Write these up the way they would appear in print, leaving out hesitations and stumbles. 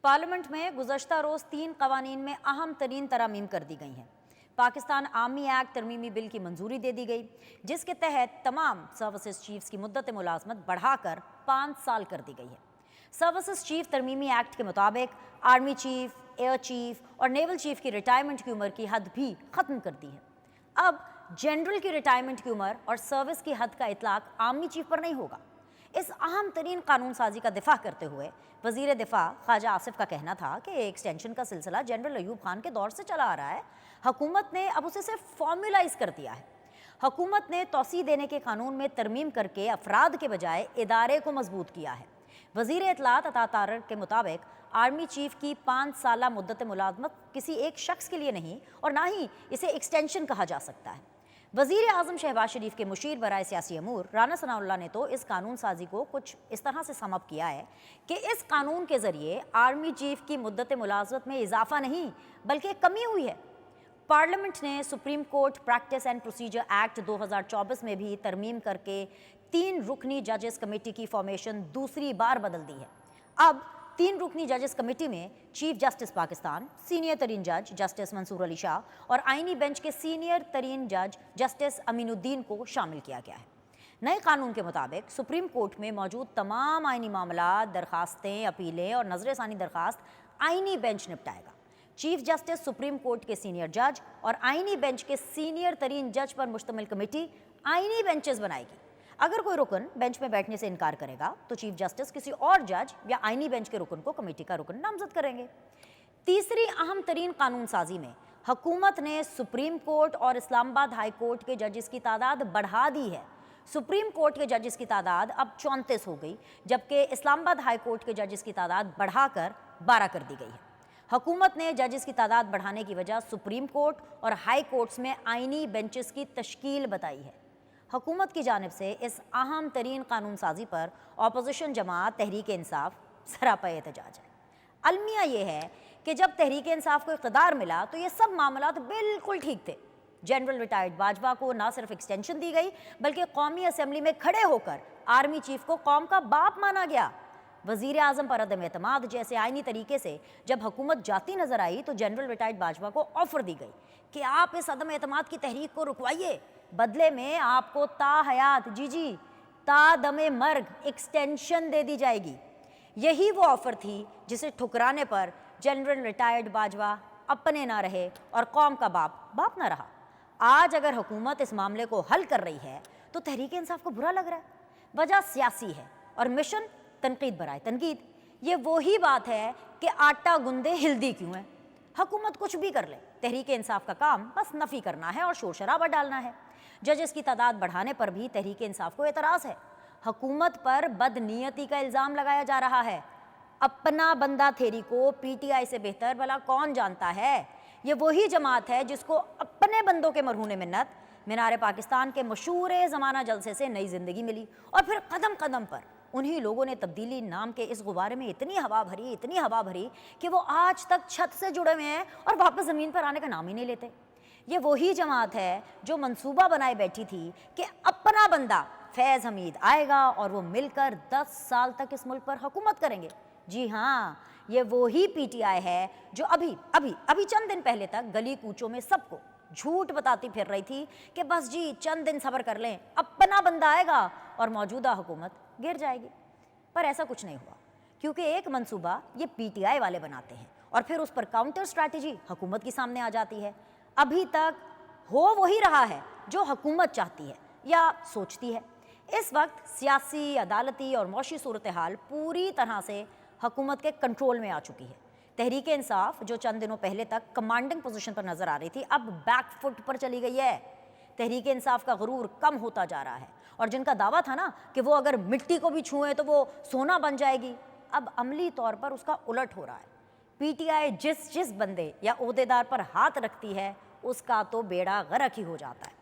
Parliament में गुज़श्ता रोज़ 3 कवानीन में अहम तरीन तरमीम कर दी गई हैं। पाकिस्तान आर्मी एक्ट तरमीमी बिल की मंजूरी दे दी गई, जिसके तहत तमाम सर्विसेज चीफ्स की मुद्दत मुलाजमत बढ़ाकर 5 साल कर दी गई है। सर्विसेज चीफ तरमीमी एक्ट के मुताबिक आर्मी चीफ, एयर चीफ और नेवल चीफ की रिटायरमेंट की उम्र की हद भी ख़त्म कर दी है। अब जनरल की रिटायरमेंट की उम्र और सर्विस की हद का इतलाक आर्मी चीफ पर नहीं होगा। इस अहम तरीन कानून साजी का दिफा करते हुए वजीर दिफा ख्वाजा आसिफ का कहना था कि एक्सटेंशन का सिलसिला जनरल अयूब खान के दौर से चला आ रहा है। हुकूमत ने अब उसे सिर्फ फॉर्मुलाइज कर दिया है। हुकूमत ने तोसी देने के कानून में तरमीम करके अफराद के बजाय इदारे को मजबूत किया है। वजीर इत्तलात अता तारर के मुताबिक आर्मी चीफ की 5 साला मुद्दत मुलाजमत किसी एक शख्स के लिए नहीं और ना ही इसे एक्सटेंशन कहा जा सकता है। वज़ीर आज़म शहबाज शरीफ के मुशीर बराए सियासी अमूर राना सनाउल्लाह ने तो इस कानून साजी को कुछ इस तरह से समअप किया है कि इस कानून के ज़रिए आर्मी चीफ की मुद्दत मुलाजमत में इजाफा नहीं बल्कि कमी हुई है। पार्लियामेंट ने supreme court practice and procedure act 2024 में भी तरमीम करके 3 रुकनी जजेस कमेटी की फॉर्मेशन दूसरी बार बदल दी है। अब 3 रुकनी जजेस कमेटी में चीफ जस्टिस पाकिस्तान, सीनियर तरीन जज जस्टिस मंसूर अली शाह और आईनी बेंच के सीनियर तरीन जज जस्टिस अमीनुद्दीन को शामिल किया गया है। नए कानून के मुताबिक सुप्रीम कोर्ट में मौजूद तमाम आईनी मामला, दरखास्तें, अपीलें और नजरसानी दरखास्त आईनी बेंच निपटाएगा। चीफ जस्टिस सुप्रीम कोर्ट के सीनियर जज और आईनी बेंच के सीनियर तरीन जज पर मुश्तमिल कमेटी आईनी बेंचेस बनाएगी। अगर कोई रुकन बेंच में बैठने से इनकार करेगा तो चीफ जस्टिस किसी और जज या आईनी बेंच के रुकन को कमेटी का रुकन नामजद करेंगे। तीसरी अहम तरीन कानून साजी में हुकूमत ने सुप्रीम कोर्ट और इस्लामाबाद हाई कोर्ट के जजेस की तादाद बढ़ा दी है। सुप्रीम कोर्ट के जजेस की तादाद अब 34 हो गई, जबकि इस्लामाबाद हाई कोर्ट के जजेस की तादाद बढ़ाकर 12 कर दी गई है। हुकूमत ने जजेस की तादाद बढ़ाने की वजह सुप्रीम कोर्ट और हाई कोर्ट्स में आईनी बेंचेस की तश्कील बताई है। हुकूमत की जानिब से इस अहम तरीन कानून साजी पर अपोजिशन जमात तहरीक इंसाफ सरापा एहतजाज है। अलमिया ये है कि जब तहरीक इंसाफ को इक़्तिदार मिला तो ये सब मामलात बिल्कुल ठीक थे। जनरल रिटायर्ड बाजवा को ना सिर्फ एक्सटेंशन दी गई बल्कि कौमी असम्बली में खड़े होकर आर्मी चीफ को कौम का बाप माना गया। वज़ीर आज़म पर अदम एतमाद जैसे आईनी तरीके से जब हुकूमत जाती नजर आई तो जनरल रिटायर्ड बाजवा को ऑफर दी गई कि आप इस अदम एतमाद की तहरीक को रुकवाइए, बदले में आपको ता हयात जी ता दमे मर्ग एक्सटेंशन दे दी जाएगी। यही वो ऑफर थी जिसे ठुकराने पर जनरल रिटायर्ड बाजवा अपने ना रहे और कौम का बाप ना रहा। आज अगर हुकूमत इस मामले को हल कर रही है तो तहरीक इंसाफ को बुरा लग रहा है। वजह सियासी है और मिशन तनकीद बराए तनकीद। ये वही बात है कि आटा गुंदे हिल्दी क्यों है। हुकूमत कुछ भी कर ले, तहरीक इंसाफ का काम बस नफ़ी करना है और शोर शराबा डालना है। जजेस की तादाद बढ़ाने पर भी तहरीक इंसाफ को एतराज़ है। हुकूमत पर बदनीयती का इल्ज़ाम लगाया जा रहा है। अपना बंदा थेरी को पीटीआई से बेहतर भला कौन जानता है। ये वही जमात है जिसको अपने बंदों के मरहून मिन्नत मीनार पाकिस्तान के मशहूर ज़माना जलसे से नई ज़िंदगी मिली और फिर कदम कदम पर उन्हीं लोगों ने तब्दीली नाम के इस गुब्बारे में इतनी हवा भरी कि वो आज तक छत से जुड़े हुए हैं और वापस ज़मीन पर आने का नाम ही नहीं लेते। ये वही जमात है जो मंसूबा बनाए बैठी थी कि अपना बंदा फैज़ हमीद आएगा और वो मिलकर 10 साल तक इस मुल्क पर हुकूमत करेंगे। जी हाँ, ये वही पीटीआई है जो अभी चंद दिन पहले तक गली कूचों में सबको झूठ बताती फिर रही थी कि बस जी चंद दिन सब्र कर लें, अपना बंदा आएगा और मौजूदा हुकूमत गिर जाएगी। पर ऐसा कुछ नहीं हुआ, क्योंकि एक मंसूबा ये पीटीआई वाले बनाते हैं और फिर उस पर काउंटर स्ट्रैटेजी हुकूमत के सामने आ जाती है। अभी तक हो वही रहा है जो हुकूमत चाहती है या सोचती है। इस वक्त सियासी, अदालती और मौशी सूरत हाल पूरी तरह से हुकूमत के कंट्रोल में आ चुकी है। तहरीक इंसाफ जो चंद दिनों पहले तक कमांडिंग पोजीशन पर नजर आ रही थी, अब बैकफुट पर चली गई है। तहरीक इंसाफ का गुरूर कम होता जा रहा है और जिनका दावा था ना कि वो अगर मिट्टी को भी छुए तो वो सोना बन जाएगी, अब अमली तौर पर उसका उलट हो रहा है। पीटीआई जिस बंदे या ओहदेदार पर हाथ रखती है उसका तो बेड़ा गर्क ही हो जाता है।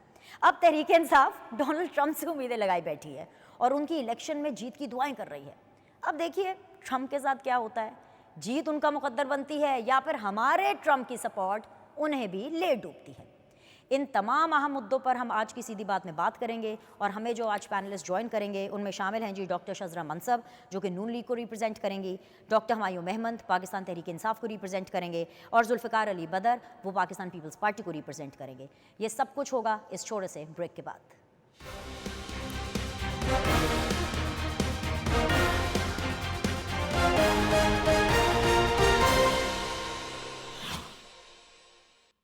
अब तहरीक इंसाफ डोनाल्ड ट्रंप से उम्मीदें लगाई बैठी है और उनकी इलेक्शन में जीत की दुआएं कर रही है। अब देखिए ट्रंप के साथ क्या होता है, जीत उनका मुकद्दर बनती है या फिर हमारे ट्रंप की सपोर्ट उन्हें भी ले डूबती है। इन तमाम अहम मुद्दों पर हम आज की सीधी बात में बात करेंगे और हमें जो आज पैनलिस्ट ज्वाइन करेंगे उनमें शामिल हैं जी डॉक्टर शजरा मनसब जो कि नून लीग को रिप्रेजेंट करेंगी, डॉक्टर हुमायूं महमद पाकिस्तान तहरीक इंसाफ को रिप्रेजेंट करेंगे और जुल्फ़िकार अली बदर वो पाकिस्तान पीपल्स पार्टी को रिप्रेजेंट करेंगे। ये सब कुछ होगा इस छोटे से ब्रेक के बाद।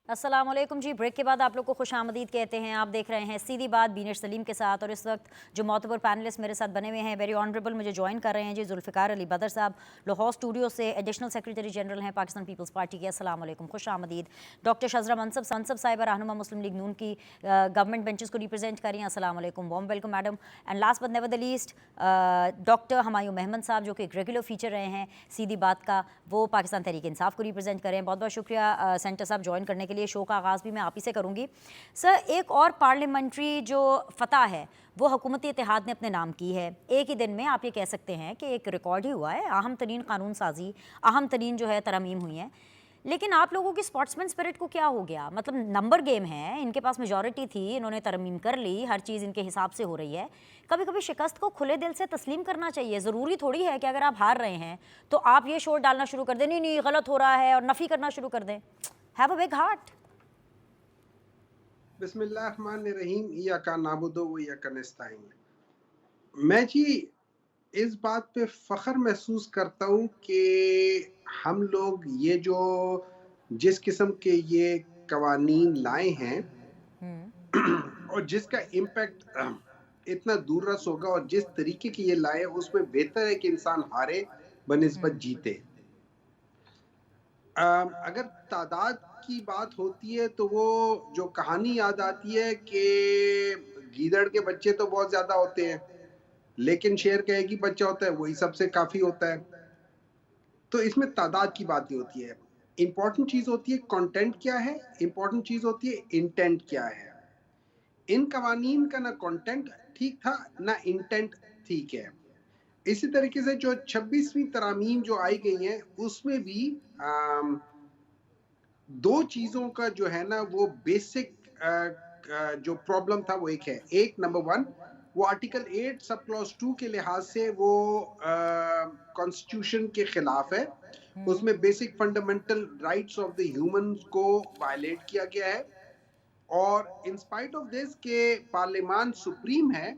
अस्सलाम वालेकुम जी। ब्रेक के बाद आप लोग को खुश आमदीद कहते हैं। आप देख रहे हैं सीधी बात बीनर सलीम के साथ और इस वक्त जो मोतबर पैनलिस्ट मेरे साथ बने हुए हैं वेरी ऑनरेबल मुझे ज्वाइन कर रहे हैं जी जुल्फ़िकार अली बदर साहब लाहौर स्टूडियो से एडिशनल सेक्रेटरी जनरल हैं पाकिस्तान पीपल्स पार्टी के। अस्सलाम वालेकुम, खुश आमदीद। डॉक्टर शजरा मनसब साहिबा रहनुमा मुस्लिम लीग नून की गवर्नमेंट बेंचेस को रिप्रेजेंट कर रही हैं। अस्सलाम वालेकुम, warm welcome madam. And last but never the least doctor Humayun Mahmood साहब जो कि एक रेगुलर फीचर रहे हैं सीधी बात का, वो पाकिस्तान तहरीक इंसाफ को रिप्रेजेंट करें। बहुत बहुत शुक्रिया सेंटर साहब ज्वाइन करने के लिए। शो का आगाज़ भी मैं आप ही से करूँगी। सर, एक और पार्लियामेंट्री जो फतह है वो हुकूमती इत्तेहाद ने अपने नाम की है। एक ही दिन में आप ये कह सकते हैं कि एक रिकॉर्ड ही हुआ है, अहम तरीन कानून साजी, अहम तरीन जो है तरमीम हुई हैं। लेकिन आप लोगों की स्पोर्ट्समैन स्पिरिट को क्या हो गया? मतलब नंबर गेम है, इनके पास मेजॉरिटी थी, इन्होंने तरमीम कर ली, हर चीज़ इनके हिसाब से हो रही है। कभी कभी शिकस्त को खुले दिल से तस्लीम करना चाहिए। ज़रूरी थोड़ी है कि अगर आप हार रहे हैं तो आप ये शोर डालना शुरू कर दें, नहीं नहीं गलत हो रहा है, और नफ़ी करना शुरू कर दें। Have a big heart. बिस्मिल्लाहिर्रहमानिर्रहीम, इय्याका नअबुदु व इय्याका नस्तईन। मैं जी इस बात पे फ़ख्र महसूस करता हूँ कि हम लोग ये जो जिस किस्म के ये कवानीन लाए हैं और जिसका इम्पैक्ट इतना दूररस होगा और जिस तरीके की ये लाए उसमें बेहतर है कि इंसान हारे बनिस्बत जीते। अगर तादाद की बात होती है तो वो जो कहानी याद आती है कि गीदड़ के बच्चे तो बहुत ज्यादा होते हैं लेकिन शेर का एक ही बच्चा होता है, वही सबसे काफी होता है। तो इसमें तादाद की बात नहीं होती है। इंपॉर्टेंट चीज होती है कंटेंट क्या है, इंपॉर्टेंट चीज होती है इंटेंट क्या है। इन कवानीन का ना कंटेंट ठीक था ना इंटेंट ठीक है। इसी तरीके से जो 26वीं तरामीम जो आई गई हैं उसमें भी दो चीजों का जो है ना वो बेसिक जो प्रॉब्लम था वो एक है। एक नंबर 1 वो आर्टिकल 8 सब क्लॉज 2 के लिहाज से वो कॉन्स्टिट्यूशन के खिलाफ है। उसमें basic fundamental rights of the humans को वायलेट किया गया है। और इन स्पाइट ऑफ दिस के पार्लियामान सुप्रीम है,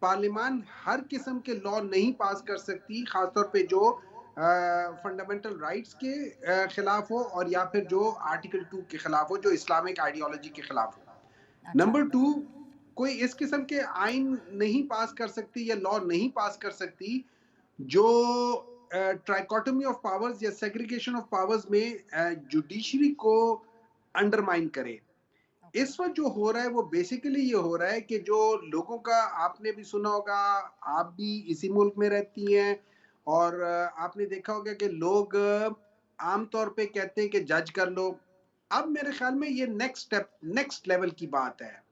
पार्लियामान हर किस्म के लॉ नहीं पास कर सकती, खासतौर पे जो फंडामेंटल राइट्स के खिलाफ हो और या फिर जो आर्टिकल 2 के खिलाफ हो, जो इस्लामिक आइडियोलॉजी के खिलाफ हो। नंबर 2, कोई इस किस्म के आइन नहीं पास कर सकती या लॉ नहीं पास कर सकती जो ट्राइकोटमी ऑफ पावर्स या सेग्रीगेशन ऑफ पावर्स में जुडिशरी को अंडरमाइन करे। इस वक्त जो हो रहा है वो बेसिकली ये हो रहा है कि जो लोगों का, आपने भी सुना होगा, आप भी इसी मुल्क में रहती हैं और आपने देखा होगा कि लोग आमतौर पे कहते हैं कि जज कर लो। अब मेरे ख्याल में ये नेक्स्ट स्टेप, नेक्स्ट लेवल की बात है।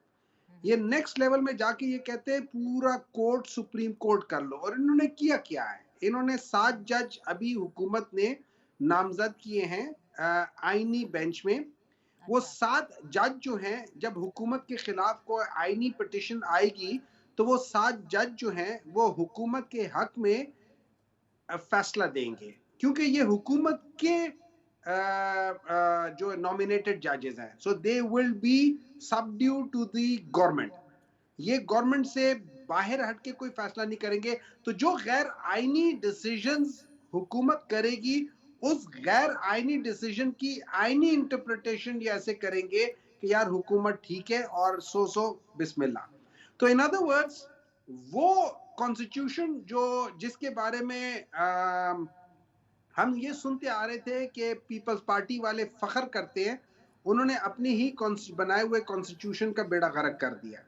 ये नेक्स्ट लेवल में जाके ये कहते हैं पूरा कोर्ट सुप्रीम कोर्ट कर लो। और इन्होंने किया क्या है, इन्होंने 7 जज अभी हुकूमत ने नामजद किए हैं आईनी बेंच में। वो 7 जज जो हैं, जब हुकूमत के खिलाफ कोई आईनी पिटिशन आएगी तो वो 7 जज जो हैं वो हुकूमत के हक में फैसला देंगे, क्योंकि ये हुकूमत के जो नॉमिनेटेड जजेस हैं। So they will be subdue to the government. ये गवर्नमेंट से बाहर हट के कोई फैसला नहीं करेंगे। तो जो गैर आईनी डिसीजंस हुकूमत करेगी उस गैर आईनी डिसीजन की आईनी इंटरप्रिटेशन ये ऐसे करेंगे कि यार हुकूमत ठीक है और सो बिस्मिल्लाह। तो इन अदर वर्ड्स वो कॉन्स्टिट्यूशन जो जिसके बारे में हम ये सुनते आ रहे थे कि पीपल्स पार्टी वाले फख्र करते हैं, उन्होंने अपनी ही बनाए हुए कॉन्स्टिट्यूशन का बेड़ा गर्क कर दिया।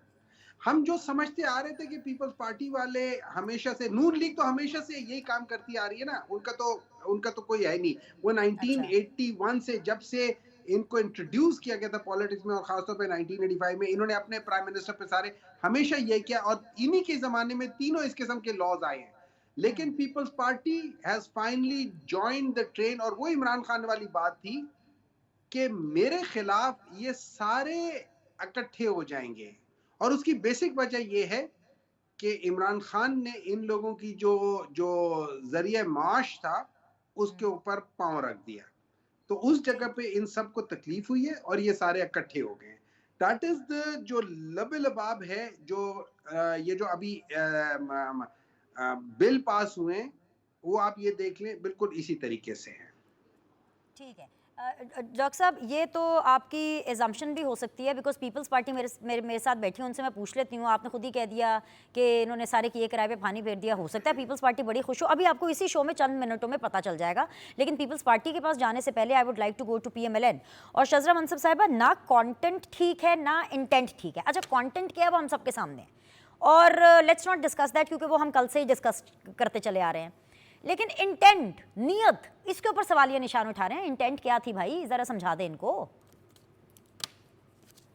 हम जो समझते आ रहे थे कि पीपल्स पार्टी वाले हमेशा से, नून लीग तो हमेशा से यही काम करती आ रही है ना, उनका तो कोई है नहीं। वो 1981 से जब से इनको इंट्रोड्यूस किया गया था पॉलिटिक्स में और खासतौर पे 1985 में, इन्होंने अपने प्राइम मिनिस्टर पे सारे हमेशा ये किया और इन्हीं के जमाने में तीनों इस किस्म के लॉज आए हैं। लेकिन Peoples Party has finally joined the train. और वो इमरान खान वाली बात थी कि मेरे खिलाफ ये सारे इकट्ठे हो जाएंगे। और उसकी बेसिक वजह यह है कि इमरान खान ने इन लोगों की जो जो जरिए माश था उसके ऊपर पांव रख दिया, तो उस जगह पे इन सबको तकलीफ हुई है और ये सारे इकट्ठे हो गए। दैट इज द जो लबे लबाब है, जो ये जो अभी बिल पास हुए वो आप ये देख लें बिल्कुल इसी तरीके से है। ठीक है डॉक्टर साहब, ये तो आपकी एजम्पशन भी हो सकती है बिकॉज पीपल्स पार्टी मेरे साथ बैठी है, उनसे मैं पूछ लेती हूँ। आपने खुद ही कह दिया कि इन्होंने सारे किए किराए पे पानी फेर दिया। हो सकता है पीपल्स पार्टी बड़ी खुश हो, अभी आपको इसी शो में चंद मिनटों में पता चल जाएगा। लेकिन पीपल्स पार्टी के पास जाने से पहले I would like to go to PMLN। और शजरा मनसब साहिबा, ना कॉन्टेंट ठीक है ना इंटेंट ठीक है। अच्छा, कॉन्टेंट क्या है वो हम सबके सामने है, और लेट्स नॉट डिस्कस दैट क्योंकि वो हम कल से ही डिस्कस करते चले आ रहे हैं। लेकिन इंटेंट, नियत, इसके ऊपर सवालिया निशान उठा रहे हैं। इंटेंट क्या थी भाई, जरा समझा दें इनको।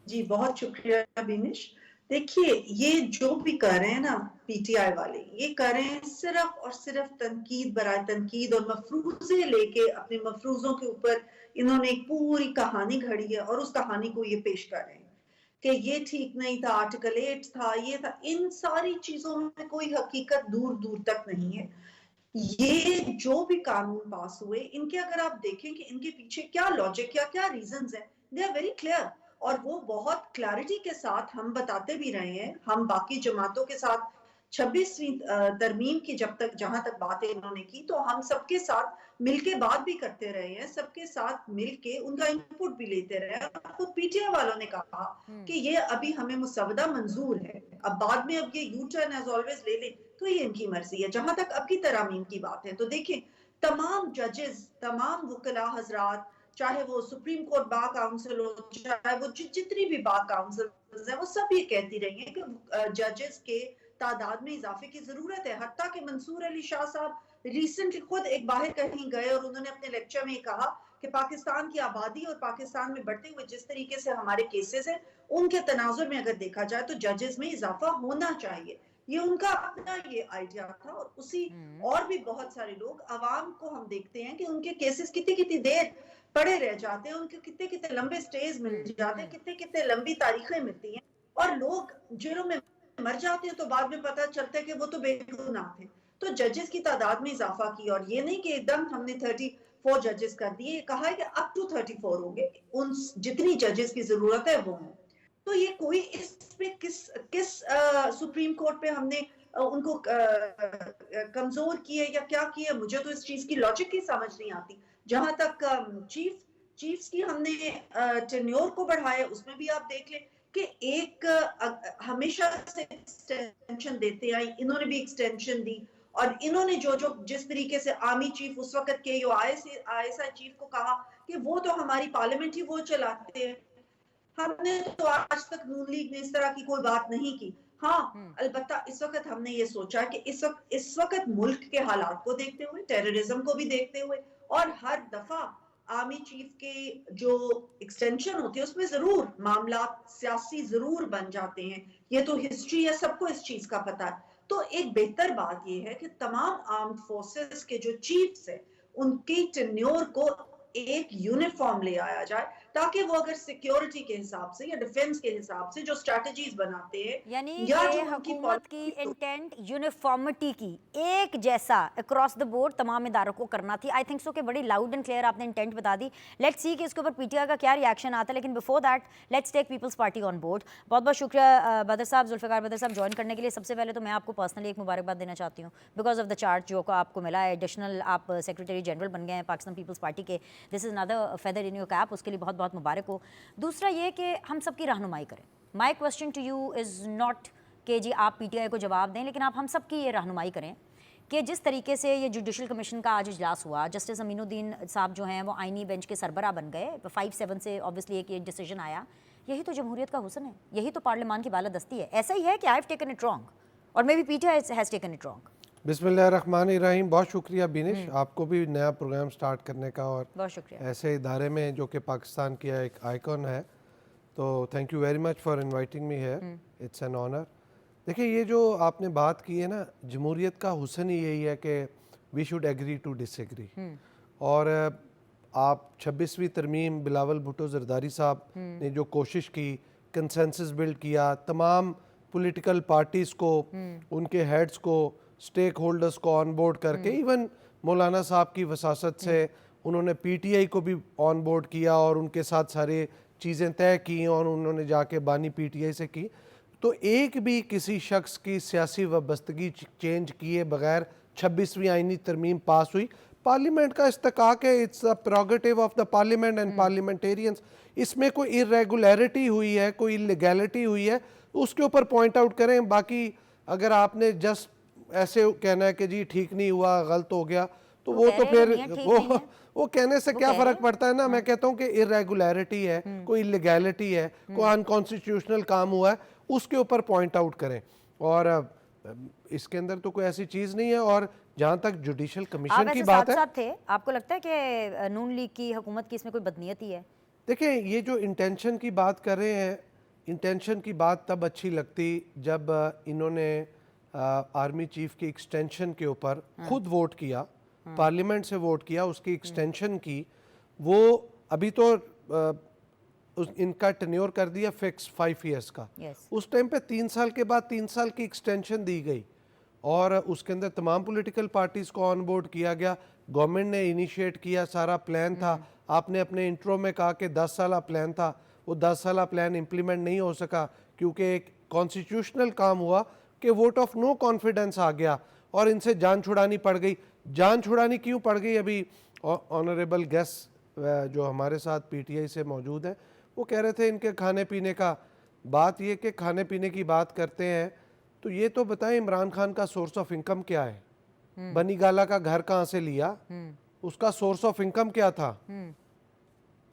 जी बहुत शुक्रिया बिनिश। देखिए, ये जो भी कर रहे हैं ना पीटीआई वाले, ये कर रहे हैं सिर्फ और सिर्फ तनकीद बराए तनकीद, और मफरूजे लेके अपने मफरूजों के ऊपर इन्होंने एक पूरी कहानी घड़ी है और उस कहानी को ये पेश कर रहे हैं कि ये ठीक नहीं था, आर्टिकल 8 था, ये था। इन सारी चीजों में कोई हकीकत दूर दूर तक नहीं है। ये जो भी कानून पास हुए, इनके अगर आप देखें कि इनके पीछे क्या लॉजिक या क्या रीजंस हैं, दे आर वेरी क्लियर, और वो बहुत क्लैरिटी के साथ हम बताते भी रहे हैं। हम बाकी जमातों के साथ 26वीं तरमीम की जहां तक बातें इन्होंने की, तो हम सबके साथ मिलके बात भी करते रहे हैं, सबके साथ मिलके उनका इनपुट भी लेते रहे हैं। खुद पीटीआई वालों ने कहा कि ये अभी हमें मुसवदा मंजूर है, अब बाद में अब ये यू टर्न एज ऑलवेज ले ले तो ये इनकी मर्जी है। जहां तक अब की तरामीम की बात है, तो देखें, तमाम जजेस, तमाम वकला हजरात, चाहे वो सुप्रीम कोर्ट बार काउंसिल हो, चाहे वो जितनी भी बार काउंसिल है, वो सब ये कहती रही है कि जजेस के तादाद में इजाफे की जरूरत है। हत्ता कि मंसूर अली शाह साहब रिसेंटली खुद एक बाहर कहीं गए और उन्होंने अपने लेक्चर में कहा कि पाकिस्तान की आबादी और पाकिस्तान में बढ़ते हुए जिस तरीके से हमारे केसेस हैं, उनके तनाजुर में अगर देखा जाए तो जजेस में इजाफा होना चाहिए। ये उनका अपना ये आइडिया था। और उसी और भी बहुत सारे लोग, अवाम को हम देखते हैं कि उनके केसेस कितनी कितनी देर पड़े रह जाते हैं, उनके कितने कितने लंबे स्टेज मिल जाते हैं, कितने कितने लंबी तारीखें मिलती हैं, और लोग जेलों में मर जाते हैं तो बाद में पता चलता है कि वो तो बेगुनाह थे। तो जजेस की तादाद में इजाफा की, और ये नहीं कि एकदम हमने 34 जजेस कर दिए, कहा है कि अप टू 34 होंगे, उन जितनी जजेस की जरूरत है वो हों। तो ये कोई इस पे किस सुप्रीम कोर्ट पे हमने उनको कमजोर किए या क्या किए, मुझे तो इस चीज की लॉजिक ही समझ नहीं आती। जहां तक चीफ्स की हमने टेन्योर को बढ़ाया, उसमें भी आप देख लें कि एक हमेशा से एक्सटेंशन देते आई, इन्होंने भी एक्सटेंशन दी। और इन्होंने जो जो जिस तरीके से आर्मी चीफ उस वक्त के जो ISI चीफ को कहा कि वो तो हमारी पार्लियामेंट ही वो चलाते हैं, हमने तो आज तक नून लीग ने इस तरह की कोई बात नहीं की। हाँ, अलबत्ता इस वक्त हमने ये सोचा कि इस वक्त मुल्क के हालात को देखते हुए, टेररिज्म को भी देखते हुए, और हर दफा आर्मी चीफ के जो एक्सटेंशन होती है उसमें जरूर मामला सियासी जरूर बन जाते हैं। ये तो हिस्ट्री है, सबको इस चीज का पता है। तो एक बेहतर बात यह है कि तमाम आर्म्ड फोर्सेस के जो चीफ्स है, उनकी टेन्योर को एक यूनिफॉर्म ले आया जाए, ताकि वो अगर सिक्योरिटी के हिसाब से या डिफेंस के हिसाब से जो स्ट्रैटेजीज बनाते हैं, यानी या कि जो उनकी हुकूमत की इंटेंट यूनिफॉर्मिटी की, एक जैसा अक्रॉस द बोर्ड तमाम इदारों को करना थी। आई थिंक सो कि बड़ी लाउड एंड क्लियर आपने इंटेंट बता दी। लेट्स सी कि इसके ऊपर पीटीआई का क्या रिएक्शन आता है। लेकिन before that let's take Peoples Party on board. बहुत बहुत शुक्रिया बदर साहब, जुल्फ़िकार बदर साहब, ज्वाइन करने के लिए। सबसे पहले तो मैं आपको पर्सनली एक मुबारकबाद देना चाहती हूँ बिकॉज ऑफ द चार्ज जो को आपको मिला है, एडिशनल आप सेक्रेटरी जनरल बन गए हैं पाकिस्तान पीपल्स पार्टी के। This is another feather in your cap, उसके लिए बहुत बहुत मुबारक हो। दूसरा ये कि हम सबकी रहनुमाई करें। My question to you is not कि जी आप पीटीआई को जवाब दें, लेकिन आप हम सब की ये रहनुमाई करें कि जिस तरीके से ये जुडिशल कमीशन का आज इजलास हुआ, जस्टिस अमीनुद्दीन साहब जो हैं वो आइनी बेंच के सरबरा बन गए, 5-7 से ऑब्वियसली एक ये डिसीजन आया। यही तो जमहूरियत का हुस्न है, यही तो पार्लियामान की बालादस्ती है। ऐसा ही है कि I have taken it wrong और maybe PTI has taken it wrong. बिस्मिल्लाहिर्रहमानिर्रहीम। बहुत शुक्रिया बिनिश, आपको भी नया प्रोग्राम स्टार्ट करने का, और बहुत शुक्रिया ऐसे इदारे में जो कि पाकिस्तान की एक आइकॉन है, तो thank you very much for inviting me here, it's an honour. देखिए, ये जो आपने बात की है ना, जमहूरियत का हुस्न ही यही है कि we should agree to disagree. और आप 26वीं तरमीम बिलावल भुट्टो जरदारी साहब ने जो कोशिश की कंसेंसस बिल्ड किया, तमाम पॉलिटिकल पार्टीज़ को, उनके हेड्स को, स्टेक होल्डर्स को ऑन बोर्ड करके, इवन मौलाना साहब की वसासत से उन्होंने पीटीआई को भी ऑन बोर्ड किया और उनके साथ सारी चीज़ें तय की और उन्होंने जाके बानी पीटीआई से की। तो एक भी किसी शख्स की सियासी वाबस्तगी चेंज किए बगैर 26वीं आईनी तरमीम पास हुई। पार्लियामेंट का इस्तेकाक है, it's a purgative of the parliament and parliamentarians. इसमें कोई इरेगुलरिटी हुई है, कोई इलीगैलिटी हुई है, उसके ऊपर पॉइंट आउट करें। बाकी अगर आपने जस्ट ऐसे कहना है कि जी ठीक नहीं हुआ, गलत हो गया, तो वो तो फिर वो कहने से क्या फर्क पड़ता है ना। मैं कहता हूँ कि इरेगुलरिटी है, कोई इलीगैलिटी है, कोई अनकॉन्स्टिट्यूशनल काम हुआ है, उसके ऊपर पॉइंट आउट करें। और इसके अंदर तो कोई ऐसी चीज़ नहीं है। और जहाँ तक जुडिशल कमीशन की बात है, साथ थे, आपको लगता है कि नून लीग की हुकूमत की इसमें कोई बदनीयती है? देखिए, ये जो इंटेंशन की बात कर रहे हैं, इंटेंशन की बात तब अच्छी लगती जब इन्होंने आर्मी चीफ की एक्सटेंशन के ऊपर खुद वोट किया, पार्लियामेंट से वोट किया, उसकी एक्सटेंशन की। वो अभी तो इनका टेन्योर कर दिया फिक्स 5 इयर्स का। उस टाइम पे 3 साल के बाद 3 साल की एक्सटेंशन दी गई और उसके अंदर तमाम पॉलिटिकल पार्टीज़ को ऑन बोर्ड किया गया। गवर्नमेंट ने इनिशिएट किया, सारा प्लान था। आपने अपने इंट्रो में कहा कि 10 साल प्लान था, वो 10 साल प्लान इम्प्लीमेंट नहीं हो सका क्योंकि एक कॉन्स्टिट्यूशनल काम हुआ कि वोट ऑफ नो कॉन्फिडेंस आ गया और इनसे जान छुड़ानी पड़ गई। जान छुड़ानी क्यों पड़ गई? अभी ऑनरेबल गेस्ट जो हमारे साथ पीटीआई से मौजूद है, वो कह रहे थे इनके खाने पीने का। बात ये कि खाने पीने की बात करते हैं तो ये तो बताएं इमरान खान का सोर्स ऑफ इनकम क्या है? बनी गाला का घर कहाँ से लिया? उसका सोर्स ऑफ इनकम क्या था?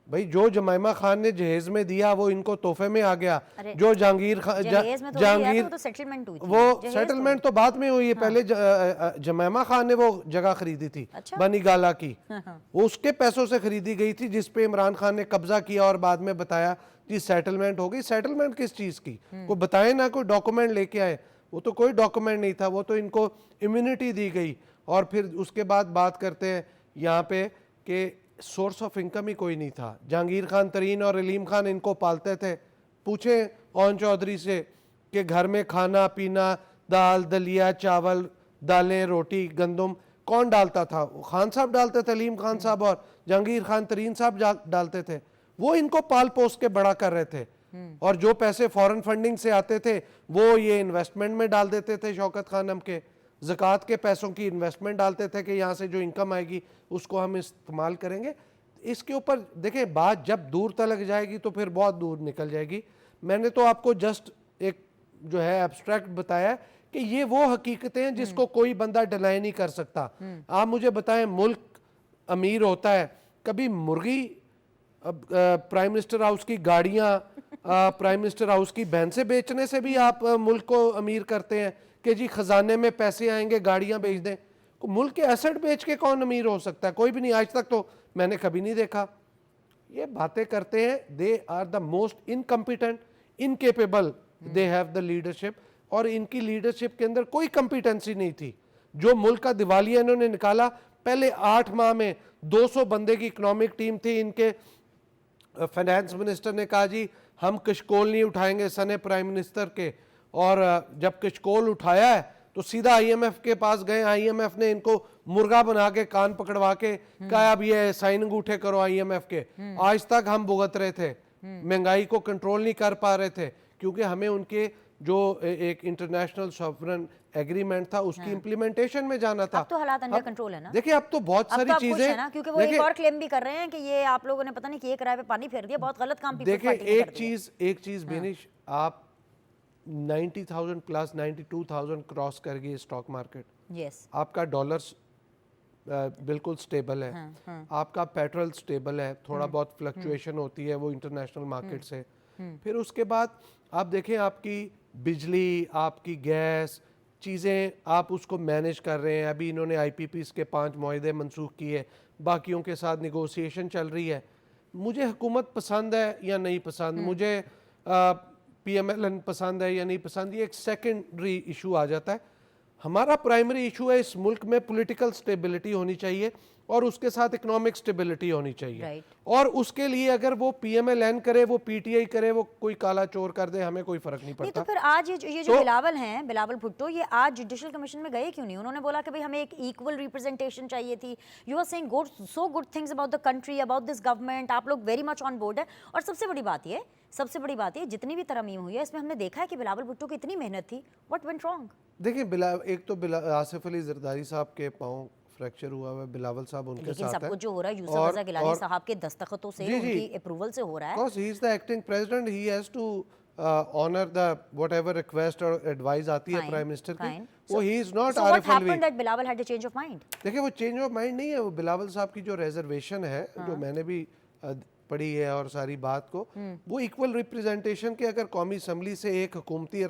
भाई जो जमाइमा खान ने जहेज में दिया वो इनको तोहफे में आ गया। जो जहांगीर जहांगीर सेटलमेंट हुई थी, वो सेटलमेंट तो बाद में हुई है। पहले जमाइमा खान ने वो जगह खरीदी थी बनी गाला की, वो उसके पैसों से खरीदी गई थी जिसपे इमरान खान ने कब्जा किया और बाद में बताया कि सेटलमेंट हो गई। सेटलमेंट किस चीज की? कोई बताए ना, कोई डॉक्यूमेंट लेके आए। वो तो कोई डॉक्यूमेंट नहीं था, वो तो इनको इम्यूनिटी दी गई। और फिर उसके बाद बात करते हैं यहाँ पे कि सोर्स ऑफ इनकम ही कोई नहीं था। जहांगीर खान तरीन और अलीम खान इनको पालते थे। पूछे ओन चौधरी से कि घर में खाना पीना, दाल दलिया चावल, दालें रोटी गंदम कौन डालता था? खान साहब डालते थे, अलीम खान साहब और जहांगीर खान तरीन साहब डालते थे। वो इनको पाल पोस के बड़ा कर रहे थे और जो पैसे फॉरेन फंडिंग से आते थे वो ये इन्वेस्टमेंट में डाल देते थे। शौकत खानम के ज़कात के पैसों की इन्वेस्टमेंट डालते थे कि यहाँ से जो इनकम आएगी उसको हम इस्तेमाल करेंगे। इसके ऊपर देखें, बात जब दूर तलक जाएगी तो फिर बहुत दूर निकल जाएगी। मैंने तो आपको जस्ट एक जो है एब्स्ट्रैक्ट बताया कि ये वो हकीकतें हैं जिसको कोई बंदा डिनाई नहीं कर सकता। आप मुझे बताएं, मुल्क अमीर होता है, कभी मुर्गी प्राइम मिनिस्टर हाउस की गाड़ियाँ प्राइम मिनिस्टर हाउस की बहन से बेचने से भी आप मुल्क को अमीर करते हैं कि जी खजाने में पैसे आएंगे, गाड़ियां बेच दें? मुल्क के एसेट बेच के कौन अमीर हो सकता है? कोई भी नहीं। आज तक तो मैंने कभी नहीं देखा। ये बातें करते हैं। They are the most incompetent, incapable, they have the leadership. और इनकी लीडरशिप के अंदर कोई कंपिटेंसी नहीं थी। जो मुल्क का दिवालिया इन्होंने निकाला, पहले 8 माह में 200 बंदे की इकोनॉमिक टीम थी। इनके फाइनेंस मिनिस्टर ने कहा जी हम कशकोल नहीं उठाएंगे सने प्राइम मिनिस्टर के, और जब कशकोल उठाया है तो सीधा आईएमएफ के पास गए। आईएमएफ ने इनको मुर्गा बना के कान पकड़वा के कहा अब ये साइन अंगूठे करो आईएमएफ के। आज तक हम भुगत रहे थे, महंगाई को कंट्रोल नहीं कर पा रहे थे क्योंकि हमें उनके जो एक इंटरनेशनल सॉवरेन एग्रीमेंट था उसकी इम्प्लीमेंटेशन में जाना था। अब तो हालात अंडर कंट्रोल है ना? देखिए अब तो बहुत सारी चीजें ना, क्योंकि वो एक और क्लेम भी कर रहे हैं कि ये आप लोगों ने पता नहीं किए किराए पे पानी फेर दिया, बहुत गलत काम। देखिए एक चीज बेनिश, आप 90,000 प्लस 92,000 क्रॉस कर गई स्टॉक मार्केट। यस, आपका डॉलर्स बिल्कुल स्टेबल है, आपका पेट्रोल स्टेबल है, थोड़ा बहुत फ्लक्चुएशन होती है वो इंटरनेशनल मार्केट से। फिर उसके बाद आप देखें आपकी बिजली, आपकी गैस, चीज़ें आप उसको मैनेज कर रहे हैं। अभी इन्होंने आईपीपीस के 5 मुआहदे मनसूख किए, बाकियों के साथ निगोशिएशन चल रही है। मुझे हुकूमत पसंद है या नहीं पसंद, मुझे पीएमएलएन पसंद है या नहीं पसंद, ये एक सेकेंडरी इशू आ जाता है। हमारा प्राइमरी इशू है इस मुल्क में पॉलिटिकल स्टेबिलिटी होनी चाहिए और उसके साथ इकोनॉमिक स्टेबिलिटी होनी चाहिए। Right. और उसके लिए अगर वो पीएमएलएन करे, वो पीटीआई करे, वो कोई काला चोर कर दे, हमें कोई फर्क नहीं नहीं तो पड़ता। फिर आज ये जो तो- बिलावल हैं, बिलावल भुट्टो, ये आज जुडिशल कमीशन में गए क्यों नहीं? उन्होंने बोला कि भाई हमें एक इक्वल रिप्रेजेंटेशन चाहिए थी। You are saying good things about the country, about this government, आप लोग वेरी मच ऑन बोर्ड है। और सबसे बड़ी बात ये जितनी भी तरमीम हुई है इसमें हमने देखा है कि बिलावल भुट्टो की इतनी मेहनत थी। What went wrong? देखिए एक तो आसिफ अली जरदारी साहब के पाँव फ्रैक्चर हुआ हुआ है, बिलावल साहब उनके लेकिन साथ सब है। कुछ जो हो रहा है यूसुफ और- रजा गिलानी और- साहब के दस्तखतों से, जी, जी। उनकी अप्रूवल से हो रहा है। Because he is the acting president, he has to honor the whatever request or advice आती है Fine, प्राइम मिनिस्टर की। fine. वो he is not So what Arif Alvi. happened that Bilawal had a change of mind? देखिए वो change of mind नहीं है, वो बिलावल साहब की जो रिजर्वेशन है, जो मैंने भी पढ़ी है और सारी बात को, वो इक्वल रिप्रेजेंटेशन के अगर कौमी असम्बली से एक हुकूमती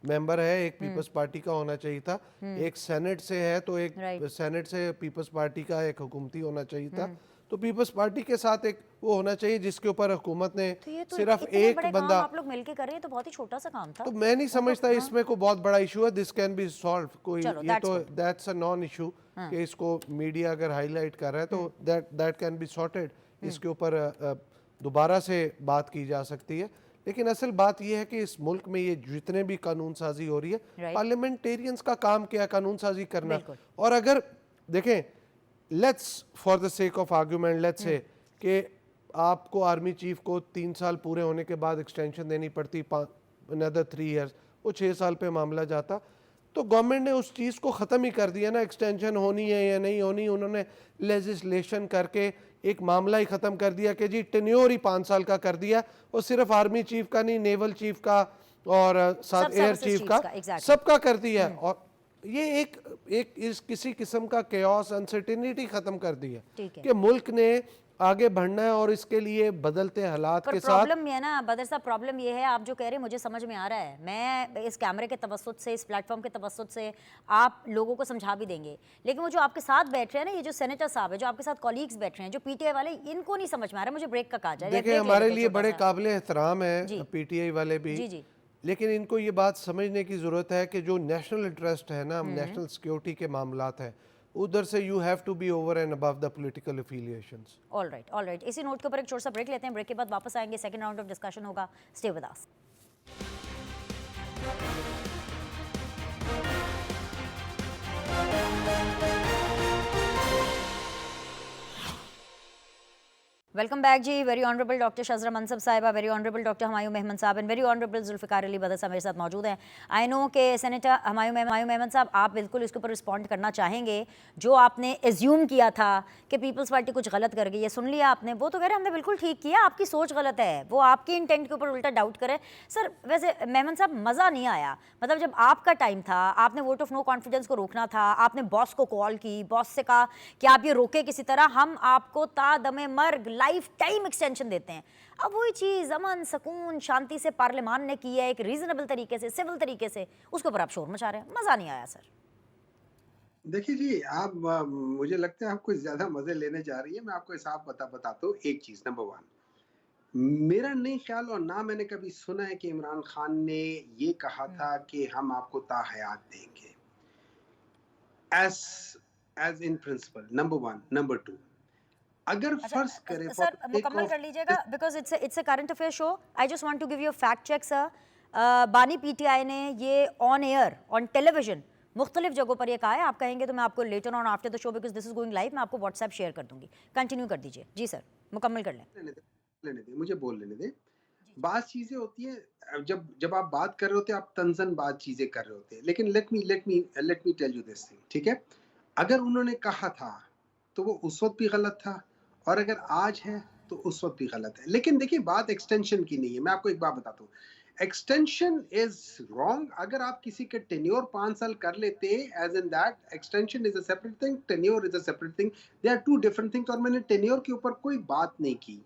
मेंबर है, एक पीपल्स पार्टी का होना चाहिए था, एक सेनेट से है तो एक Right. सेनेट से पीपल्स पार्टी का एक हुकूमती होना चाहिए था। तो पीपल्स पार्टी के साथ एक वो होना चाहिए जिसके ऊपर हुकूमत ने तो ये तो सिर्फ इतने एक बड़े बंदा। काम आप लोग मिलके कर रहे हैं, तो बहुत ही छोटा सा काम था। तो मैं नहीं समझता इसमें कोई बहुत बड़ा इशू है। This can be solve. कोई चलो, ये that's तो good. That's a non issue कि इसको मीडिया अगर हाईलाइट कर रहा है तो दैट कैन बी सॉर्टेड। इसके ऊपर दोबारा से बात की जा सकती है। लेकिन असल बात यह है कि इस मुल्क में ये जितने भी कानून साजी हो रही है, Right. पार्लियामेंटेरियंस का काम क्या है कानून साजी करना। बिल्कुल। और अगर देखें, let's for the sake of argument let's say कि आपको आर्मी चीफ को 3 साल पूरे होने के बाद एक्सटेंशन देनी पड़ती, अनदर 3 इयर्स, वो 6 साल पे मामला जाता। तो गवर्नमेंट ने उस चीज़ को ख़त्म ही कर दिया ना, एक्सटेंशन होनी है या नहीं होनी। उन्होंने लेजिस्लेशन करके एक मामला ही ख़त्म कर दिया कि जी टेन्योर ही 5 साल का कर दिया, और सिर्फ आर्मी चीफ का नहीं, नेवल चीफ का और साथ सब एयर services चीफ chiefs का, का, exactly. सबका कर दिया। और ये एक इस किसी किस्म का केओस, अनसर्टेनिटी ख़त्म कर दी है ठीक है। कि मुल्क ने आगे बढ़ना है और इसके लिए बदलते हालात पर के साथ। प्रॉब्लम ये है ना बदर साहब, प्रॉब्लम ये है, आप जो कह रहे हैं मुझे समझ में आ रहा है। मैं इस कैमरे के तवस्सुत से, इस प्लेटफॉर्म के तवस्सुत से आप लोगों को समझा भी देंगे, लेकिन वो जो आपके साथ बैठ रहे हैं ना, ये जो सेनेटर साहब है, जो आपके साथ कॉलीग्स बैठ रहे हैं, जो पीटीआई वाले, इनको नहीं समझ में आ रहा है। मुझे ब्रेक का कहा जाए। देखिए break ले हमारे लेते हैं लिए छोटा बड़े सा। काबिल एहतराम जी। है पीटीआई वाले भी, जी, जी। लेकिन इनको ये बात समझने की ज़रूरत है कि जो नेशनल इंटरेस्ट है ना, नेशनल सिक्योरिटी के मामलात हैं, उधर से you have to be over and above the political affiliations. All right. इसी नोट के ऊपर एक छोटा सा ब्रेक लेते हैं। ब्रेक के बाद वापस आएंगे, सेकंड राउंड ऑफ डिस्कशन होगा। Stay with us. Welcome back जी। Very honourable doctor Shazra Mansab साहिबा, very honourable doctor Humayun Mehmood साहब and very honourable Zulfiqar Ali Badar साहब मेरे साथ मौजूद हैं। आई नो कि सेनेटर हमायूं मेहमद साहब, आप बिल्कुल इसके ऊपर रिस्पॉन्ड करना चाहेंगे। जो आपने एज्यूम किया था कि पीपल्स पार्टी कुछ गलत कर गई है, सुन लिया आपने, वो तो कह रहे हमने बिल्कुल ठीक किया, आपकी सोच गलत है। वो आपके इंटेंट के ऊपर उल्टा डाउट करे। सर वैसे मेहमद साहब, मज़ा नहीं आया, मतलब जब आपका टाइम था, आपने वोट ऑफ नो कॉन्फिडेंस को रोकना था, आपने बॉस को कॉल की, बॉस से कहा कि आप ये रोके किसी तरह, हम आपको तादमे मर्ग लाइफ टाइम एक्सटेंशन देते हैं। अब वही चीज़ अमन सुकून शांति से पार्लियामान ने की है, एक रीजनेबल तरीके से, सिविल तरीके से, उसके ऊपर आप शोर मचा रहे हैं। मज़ा नहीं आया सर। देखिए जी, आप मुझे लगता है आप कुछ ज्यादा मजे लेने जा रही है। मैं आपको हिसाब बताता हूँ। एक चीज, नंबर 1, मेरा नहीं ख्याल और ना मैंने कभी सुना है कि इमरान खान ने ये कहा था कि हम आपको ताहयात देंगे as in principle. Number 1। Number 2, अगर फर्ज करें सर मुकम्मल कर लीजिएगा, because it's a current affair show. I just want to give you a fact check sir. बानी पीटीआई ने ये ऑन एयर, ऑन टेलीविजन, मुख्तलिफ जगहों पर ये कहा है। आप कहेंगे तो मैं आपको later on after the show, because this is going live, मैं आपको व्हाट्सएप शेयर कर दूंगी। कंटिन्यू कर दीजिए। जी सर, मुकम्मल कर लें। लेने दे, मुझे बोल लेने दे। बात चीजें होती है, जब आप बात कर रहे होते हैं, आप तंजन बात चीजें कर रहे होते हैं। लेकिन let me tell you this thing, ठीक है? अगर उन्होंने कहा था तो वो उस वक्त भी गलत था, और अगर आज है तो उस वक्त भी गलत है। लेकिन देखिए, बात एक्सटेंशन की नहीं है। मैं आपको एक बात बताता हूँ, एक्सटेंशन इज रॉन्ग। अगर आप किसी के टेन्योर 5 साल कर लेते, as in that extension is a separate thing, tenure is a separate thing, they are two different things. और मैंने टेन्योर के ऊपर कोई बात नहीं की।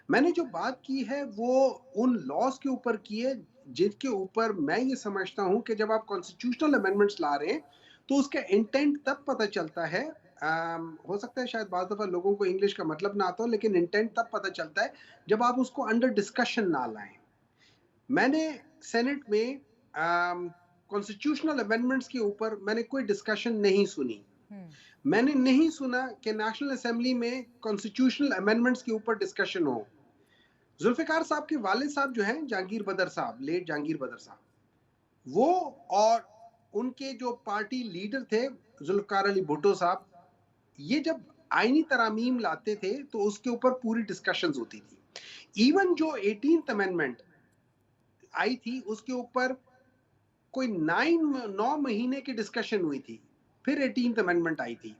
मैंने जो बात की है वो उन लॉज के ऊपर की है जिनके ऊपर मैं ये समझता हूँ कि जब आप कॉन्स्टिट्यूशनल अमेंडमेंट्स ला रहे हैं तो उसका इंटेंट तब पता चलता है। हो सकता है शायद बाज़ दफ़ा लोगों को इंग्लिश का मतलब ना आता हो, लेकिन इंटेंट तब पता चलता है जब आप उसको अंडर डिस्कशन ना लाएं। मैंने सेनेट में कॉन्स्टिट्यूशनल अमेंडमेंट्स के ऊपर मैंने कोई डिस्कशन नहीं सुनी। मैंने नहीं सुना कि नेशनल असेंबली में कॉन्स्टिट्यूशनल अमेंडमेंट्स के ऊपर डिस्कशन हो। जुल्फिकार साहब के वालिद साहब जो हैं, जहांगीर बदर साहब, लेट जहांगीर बदर साहब, वो और उनके जो पार्टी लीडर थे जुल्फिकार अली भुट्टो साहब, ये जब आईनी तरामीम लाते थे तो उसके ऊपर पूरी डिस्कशंस होती थी। इवन जो 18th अमेंडमेंट आई थी उसके ऊपर कोई 9 महीने की डिस्कशन हुई थी, फिर 18th अमेंडमेंट आई थी।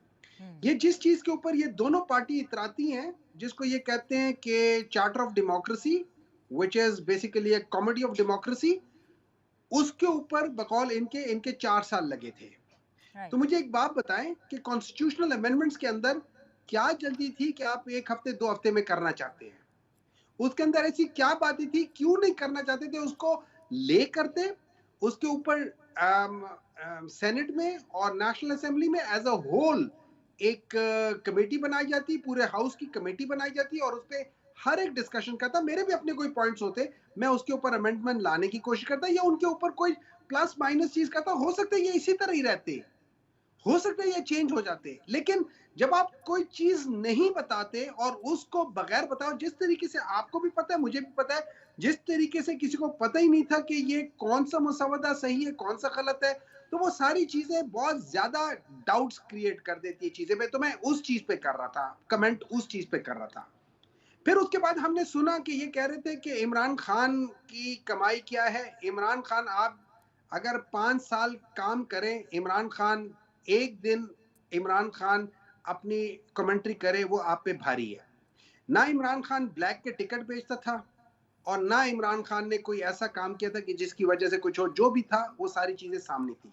ये जिस चीज के ऊपर ये दोनों पार्टी इतराती हैं, जिसको ये कहते हैं कि charter of democracy, which is basically A comedy of democracy, उसके ऊपर बकौल इनके 4 साल लगे थे। तो मुझे एक बात बताएं कि कॉन्स्टिट्यूशनल अमेंडमेंट्स के अंदर क्या जल्दी थी कि आप 1 हफ्ते 2 हफ्ते में करना चाहते हैं? उसके अंदर ऐसी क्या बातें थी, क्यों नहीं करना चाहते थे? उसको ले करते, उसके ऊपर सेनेट में और नेशनल असेंबली में एज अ होल एक कमेटी बनाई जाती, पूरे हाउस की कमेटी बनाई जाती और उस पर हर एक डिस्कशन करता। मेरे भी अपने कोई पॉइंट्स होते, मैं उसके ऊपर अमेंडमेंट लाने की कोशिश करता या उनके ऊपर कोई प्लस माइनस चीज करता। हो सकता है ये इसी तरह ही रहते, हो सकता है ये चेंज हो जाते, लेकिन जब आप कोई चीज नहीं बताते और उसको बगैर बताओ, जिस तरीके से आपको भी पता है, मुझे भी पता है, जिस तरीके से किसी को पता ही नहीं था कि ये कौन सा मसवदा सही है, कौन सा गलत है, तो वो सारी चीजें बहुत ज्यादा डाउट्स क्रिएट कर देती है चीजें पे। तो मैं उस चीज पे कर रहा था कमेंट, उस चीज पे कर रहा था। फिर उसके बाद हमने सुना कि ये कह रहे थे कि इमरान खान की कमाई क्या है। इमरान खान, आप अगर 5 साल काम करें, इमरान खान एक दिन इमरान खान अपनी कमेंट्री करे, वो आप पे भारी है। ना इमरान खान ब्लैक के टिकट बेचता था और ना इमरान खान ने कोई ऐसा काम किया था कि जिसकी वजह से कुछ हो। जो भी था वो सारी चीजें सामने थी।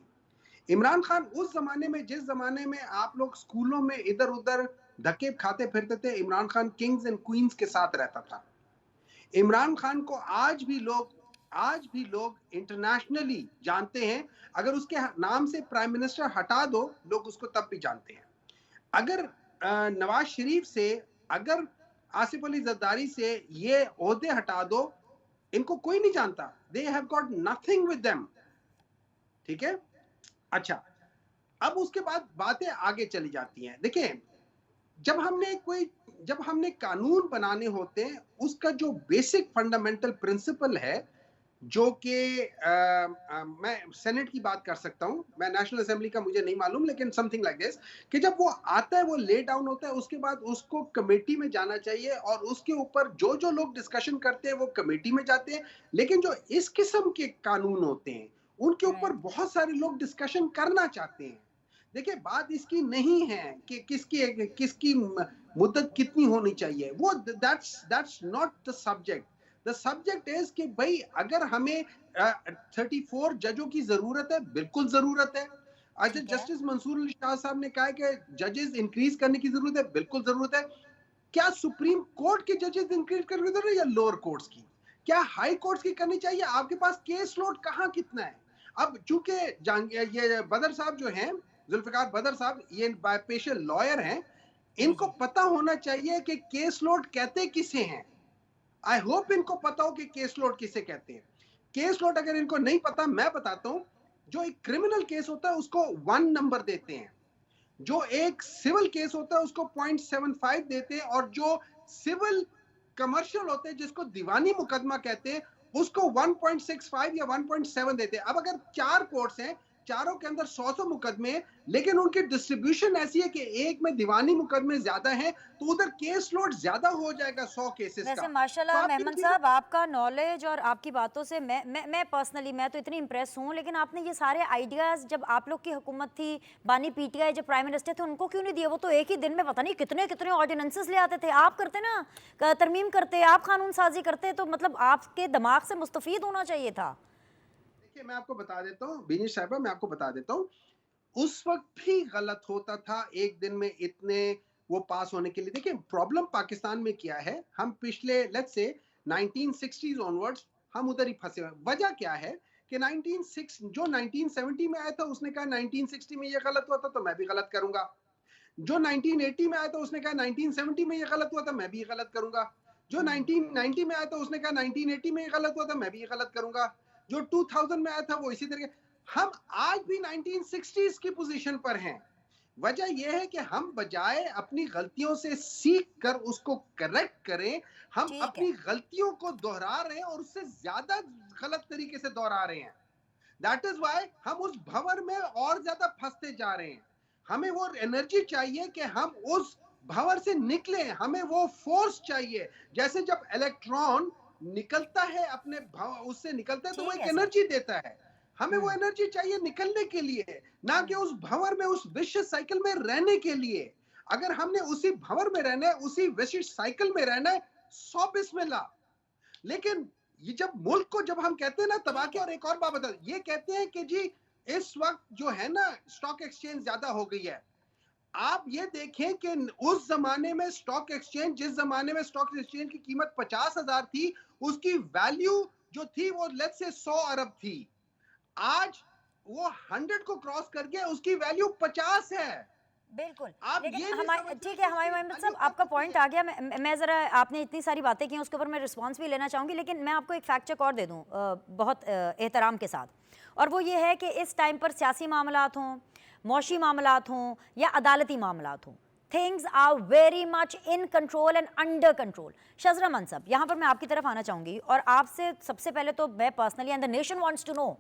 इमरान खान उस जमाने में, जिस जमाने में आप लोग स्कूलों में इधर उधर धक्के खाते फिरते थे, Imran Khan Kings and queen's के साथ रहता था। इमरान खान को आज भी लोग इंटरनेशनली जानते हैं। अगर उसके नाम से प्राइम मिनिस्टर हटा दो, लोग उसको तब भी जानते हैं। अगर नवाज शरीफ से, अगर आसिफ अली जरदारी से ये ओहदे हटा दो, इनको कोई नहीं जानता। They have got nothing with them. ठीक है, अच्छा, अब उसके बाद बातें आगे चली जाती हैं। देखिए, जब हमने कानून बनाने होते हैं, उसका जो बेसिक फंडामेंटल प्रिंसिपल है, जो कि मैं सेनेट की बात कर सकता हूं, मैं नेशनल असेंबली का मुझे नहीं मालूम, लेकिन समथिंग लाइक दिस, कि जब वो आता है, वो ले डाउन होता है, उसके बाद उसको कमेटी में जाना चाहिए और उसके ऊपर जो जो लोग डिस्कशन करते हैं वो कमेटी में जाते हैं। लेकिन जो इस किस्म के कानून होते हैं, उनके ऊपर बहुत सारे लोग डिस्कशन करना चाहते हैं। देखिए, बात इसकी नहीं है कि किसकी मुद्दत कितनी होनी चाहिए, वो that's not the subject. The subject is कि भाई, अगर हमें 34 जजों की जरूरत है, बिल्कुल जरूरत है। अच्छा, जस्टिस मंसूर अली शाह साहब ने कहा कि जजेस इंक्रीज करने की जरूरत है, बिल्कुल जरूरत है। क्या सुप्रीम कोर्ट के जजेस इंक्रीज करने की जरूरत है या लोअर कोर्ट्स की? क्या हाई कोर्ट्स की करनी चाहिए? आपके पास केस लोड कहाँ कितना है? अब चूंकि ये बदर साहब जो हैं, जुल्फिकार बदर साहब, ये बाय पेशे लॉयर हैं, इनको पता होना चाहिए कि केस लोड कहते किसे हैं। आई होप इनको पता हो कि केस लोड किसे कहते हैं। केस लोड अगर इनको नहीं पता, मैं बताता हूं। जो एक क्रिमिनल केस होता है उसको 1 नंबर देते हैं, जो एक सिविल केस होता है उसको 0.75 देते हैं, और जो सिविल कमर्शियल होते हैं, जिसको दीवानी मुकदमा कहते हैं, उसको 1.65 या 1.7 देते हैं। अब अगर 4 कोर्ट्स हैं, चारों के अंदर 100 मुकदमे हैं, लेकिन उनकी डिस्ट्रीब्यूशन ऐसी है कि एक में दीवानी मुकदमे ज्यादा हैं, तो उधर केस लोड ज्यादा हो जाएगा 100 केसेस का। वैसे माशाल्लाह मेहमद साहब, आपका नॉलेज और आपकी बातों से मैं पर्सनली मैं तो इतनी इम्प्रेस हूँ, लेकिन आपने ये सारे आइडियाज़ जब आप लोग की हुकूमत थी, बानी पीटीआई जब प्राइम मिनिस्टर थे, उनको क्यों नहीं दिए? वो तो एक ही दिन में पता नहीं कितने कितने ऑर्डिनेंसेस ले आते थे। आप करते ना, तरमीम करते, आप कानून साजी करते, तो मतलब आपके दिमाग से मुस्तफीद होना चाहिए था। देखिए, मैं आपको बता देता हूँ बिनीश साहिबा, मैं आपको बता देता हूँ, उस वक्त भी गलत होता था एक दिन में इतने वो पास होने के लिए। देखिए, प्रॉब्लम पाकिस्तान में क्या है, हम पिछले लेट्स से 1960s ऑनवर्ड्स हम उधर ही फंसे हुए। वजह क्या है कि 1970 में आया था, उसने कहा 1960 में ये गलत हुआ था तो मैं भी गलत करूंगा। जो 1980 में आया था उसने कहा 1970 में ये गलत हुआ था, मैं भी ये गलत करूंगा। जो 1990 में आया था उसने कहा 1980 में ये गलत हुआ था, मैं भी ये गलत करूंगा। जो 2000 में आया था वो इसी तरीके। हम आज भी 1960s की पोजीशन पर हैं। वजह यह है कि हम बजाय अपनी गलतियों से सीख कर उसको करेक्ट करें, हम ठीक है। अपनी गलतियों को दोहरा रहे हैं और उससे ज्यादा गलत तरीके से दोहरा रहे हैं। दैट इज वाई हम उस भंवर में और ज्यादा फंसते जा रहे हैं। हमें वो एनर्जी चाहिए कि हम उस भंवर से निकले, हमें वो फोर्स चाहिए। जैसे जब इलेक्ट्रॉन निकलता है अपने उससे निकलता है तो वो ठीक एक है सर। एनर्जी देता है। हमें वो एनर्जी चाहिए निकलने के लिए, ना कि उस भंवर में, उस विशियस साइकिल में रहने के लिए। अगर हमने उसी भंवर में रहना है, उसी विशियस साइकिल में रहना है, 100 बिस्मिल्लाह। लेकिन ये जब मुल्क को जब हम कहते हैं ना तबाह किया, और एक और बात बता, ये कहते हैं कि जी इस वक्त जो है ना स्टॉक एक्सचेंज ज्यादा हो गई है। आप ये देखें कि उस जमाने में स्टॉक एक्सचेंज, जिस जमाने में स्टॉक एक्सचेंज की कीमत 50,000 थी, उसकी वैल्यू जो थी वो लेट्स से 100 अरब थी। आज वो 100 को क्रॉस कर गया, उसकी वैल्यू 50 है। बिल्कुल। आप लेकिन ये नहीं हमारे समझ ठीक रहे है, कि हमारे उसकी मोहम्मद वैल्यू साहब कब आपका कितनी पॉइंट है। आ गया। मैं ज़रा, आपने इतनी सारी बातें की उसके ऊपर मैं रिस्पांस भी लेना चाहूँगी, लेकिन मैं आपको एक फैक्ट चेक और दे दूँ बहुत एहतराम के साथ, और वो ये है कि इस टाइम पर सियासी मामलात हों, मौशी मामलात हों या अदालती मामलात हों, things are very much in control and under control. Shazra Mansab, यहाँ पर मैं आपकी तरफ आना चाहूँगी और आपसे सबसे पहले तो मैं personally and the nation wants to know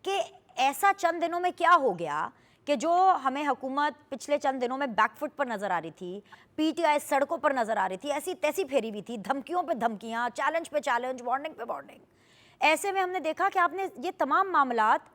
कि ऐसा चंद दिनों में क्या हो गया कि जो हमें हुकूमत पिछले चंद दिनों में बैकफुट पर नज़र आ रही थी, पीटीआई सड़कों पर नज़र आ रही थी, ऐसी तैसी फेरी हुई थी, धमकियों पे धमकियाँ, चैलेंज पे चैलेंज, वार्निंग पे वार्निंग। ऐसे में हमने देखा कि आपने ये तमाम मामलात,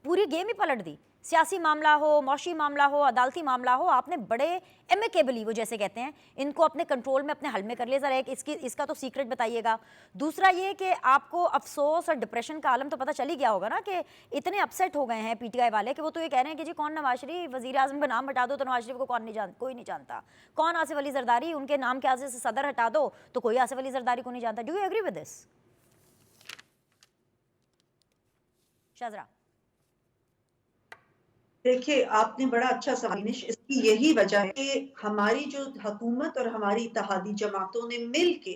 पूरी गेम ही पलट दी। सियासी मामला हो, मौशी मामला हो, अदालती मामला हो, आपने बड़े एमिकेबली, वो जैसे कहते हैं, इनको अपने कंट्रोल में, अपने हल में कर लिया। ज़रा एक इसका तो सीक्रेट बताइएगा। दूसरा ये कि आपको अफसोस और डिप्रेशन का आलम तो पता चल ही गया होगा ना कि इतने अपसेट हो गए हैं पीटीआई वाले कि वो तो ये कह रहे हैं कि जी कौन नवाज शरीफ, वज़ीर आज़म का नाम हटा दो तो नवाज शरीफ को कोई नहीं जानता, कौन आसिफ अली जरदारी, उनके नाम के आगे से सदर हटा दो तो कोई आसिफ अली जरदारी को नहीं जानता। Do you agree with this Shazra? देखिए, आपने बड़ा अच्छा सवाल, इसकी यही वजह है कि हमारी जो हुकूमत और हमारी इत्तेहादी जमातों ने मिलके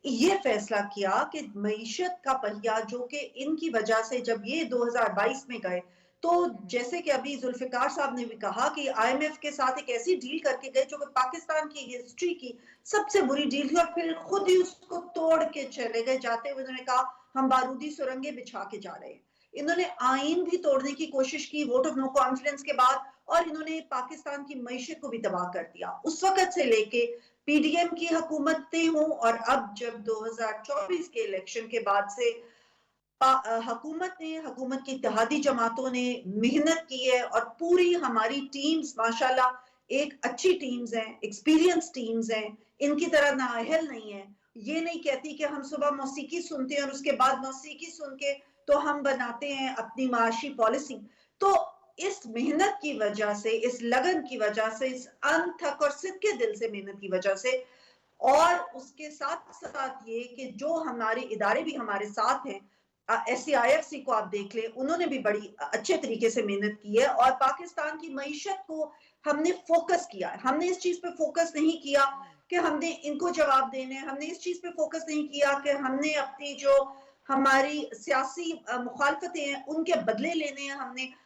ये फैसला किया कि मईशत का पहिया, जो कि इनकी वजह से जब ये 2022 में गए, तो जैसे कि अभी जुल्फिकार साहब ने भी कहा कि आईएमएफ के साथ एक ऐसी डील करके गए जो कि पाकिस्तान की हिस्ट्री की सबसे बुरी डील थी, और फिर खुद ही उसको तोड़ के चले गए। जाते हुए उन्होंने कहा हम बारूदी सुरंगे बिछा के जा रहे हैं। इन्होंने आईन भी तोड़ने की कोशिश की वोट ऑफ नो कॉन्फिडेंस के बाद, और इन्होंने पाकिस्तान की मईशत को भी तबाह कर दिया। उस वक्त से लेके पीडीएम की हुकूमतें हों और अब जब 2024 के इलेक्शन के बाद से हुकूमत की इत्तेहादी जमातों ने मेहनत की है, और पूरी हमारी टीम्स माशाल्लाह एक अच्छी टीम्स हैं, एक्सपीरियंस टीम्स हैं, इनकी तरह नाअहल नहीं है। ये नहीं कहती कि हम सुबह मौसीकी सुनते हैं और उसके बाद मौसीकी सुन के तो हम बनाते हैं अपनी माशी पॉलिसी। तो इस मेहनत की वजह से, इस लगन की वजह से, इस अनथक और सिद्के दिल से मेहनत की वजह से, और उसके साथ साथ ये कि जो हमारे इदारे भी हमारे साथ हैं, SCIFC को आप देख लें, उन्होंने भी बड़ी अच्छे तरीके से मेहनत की है, और पाकिस्तान की मईशत को हमने फोकस किया है। हमने इस चीज पे फोकस नहीं किया कि हमने इनको जवाब देने, हमने इस चीज पे फोकस नहीं किया कि हमने अपनी जो हमारी सियासी मुखालफतें हैं उनके बदले लेने हैं।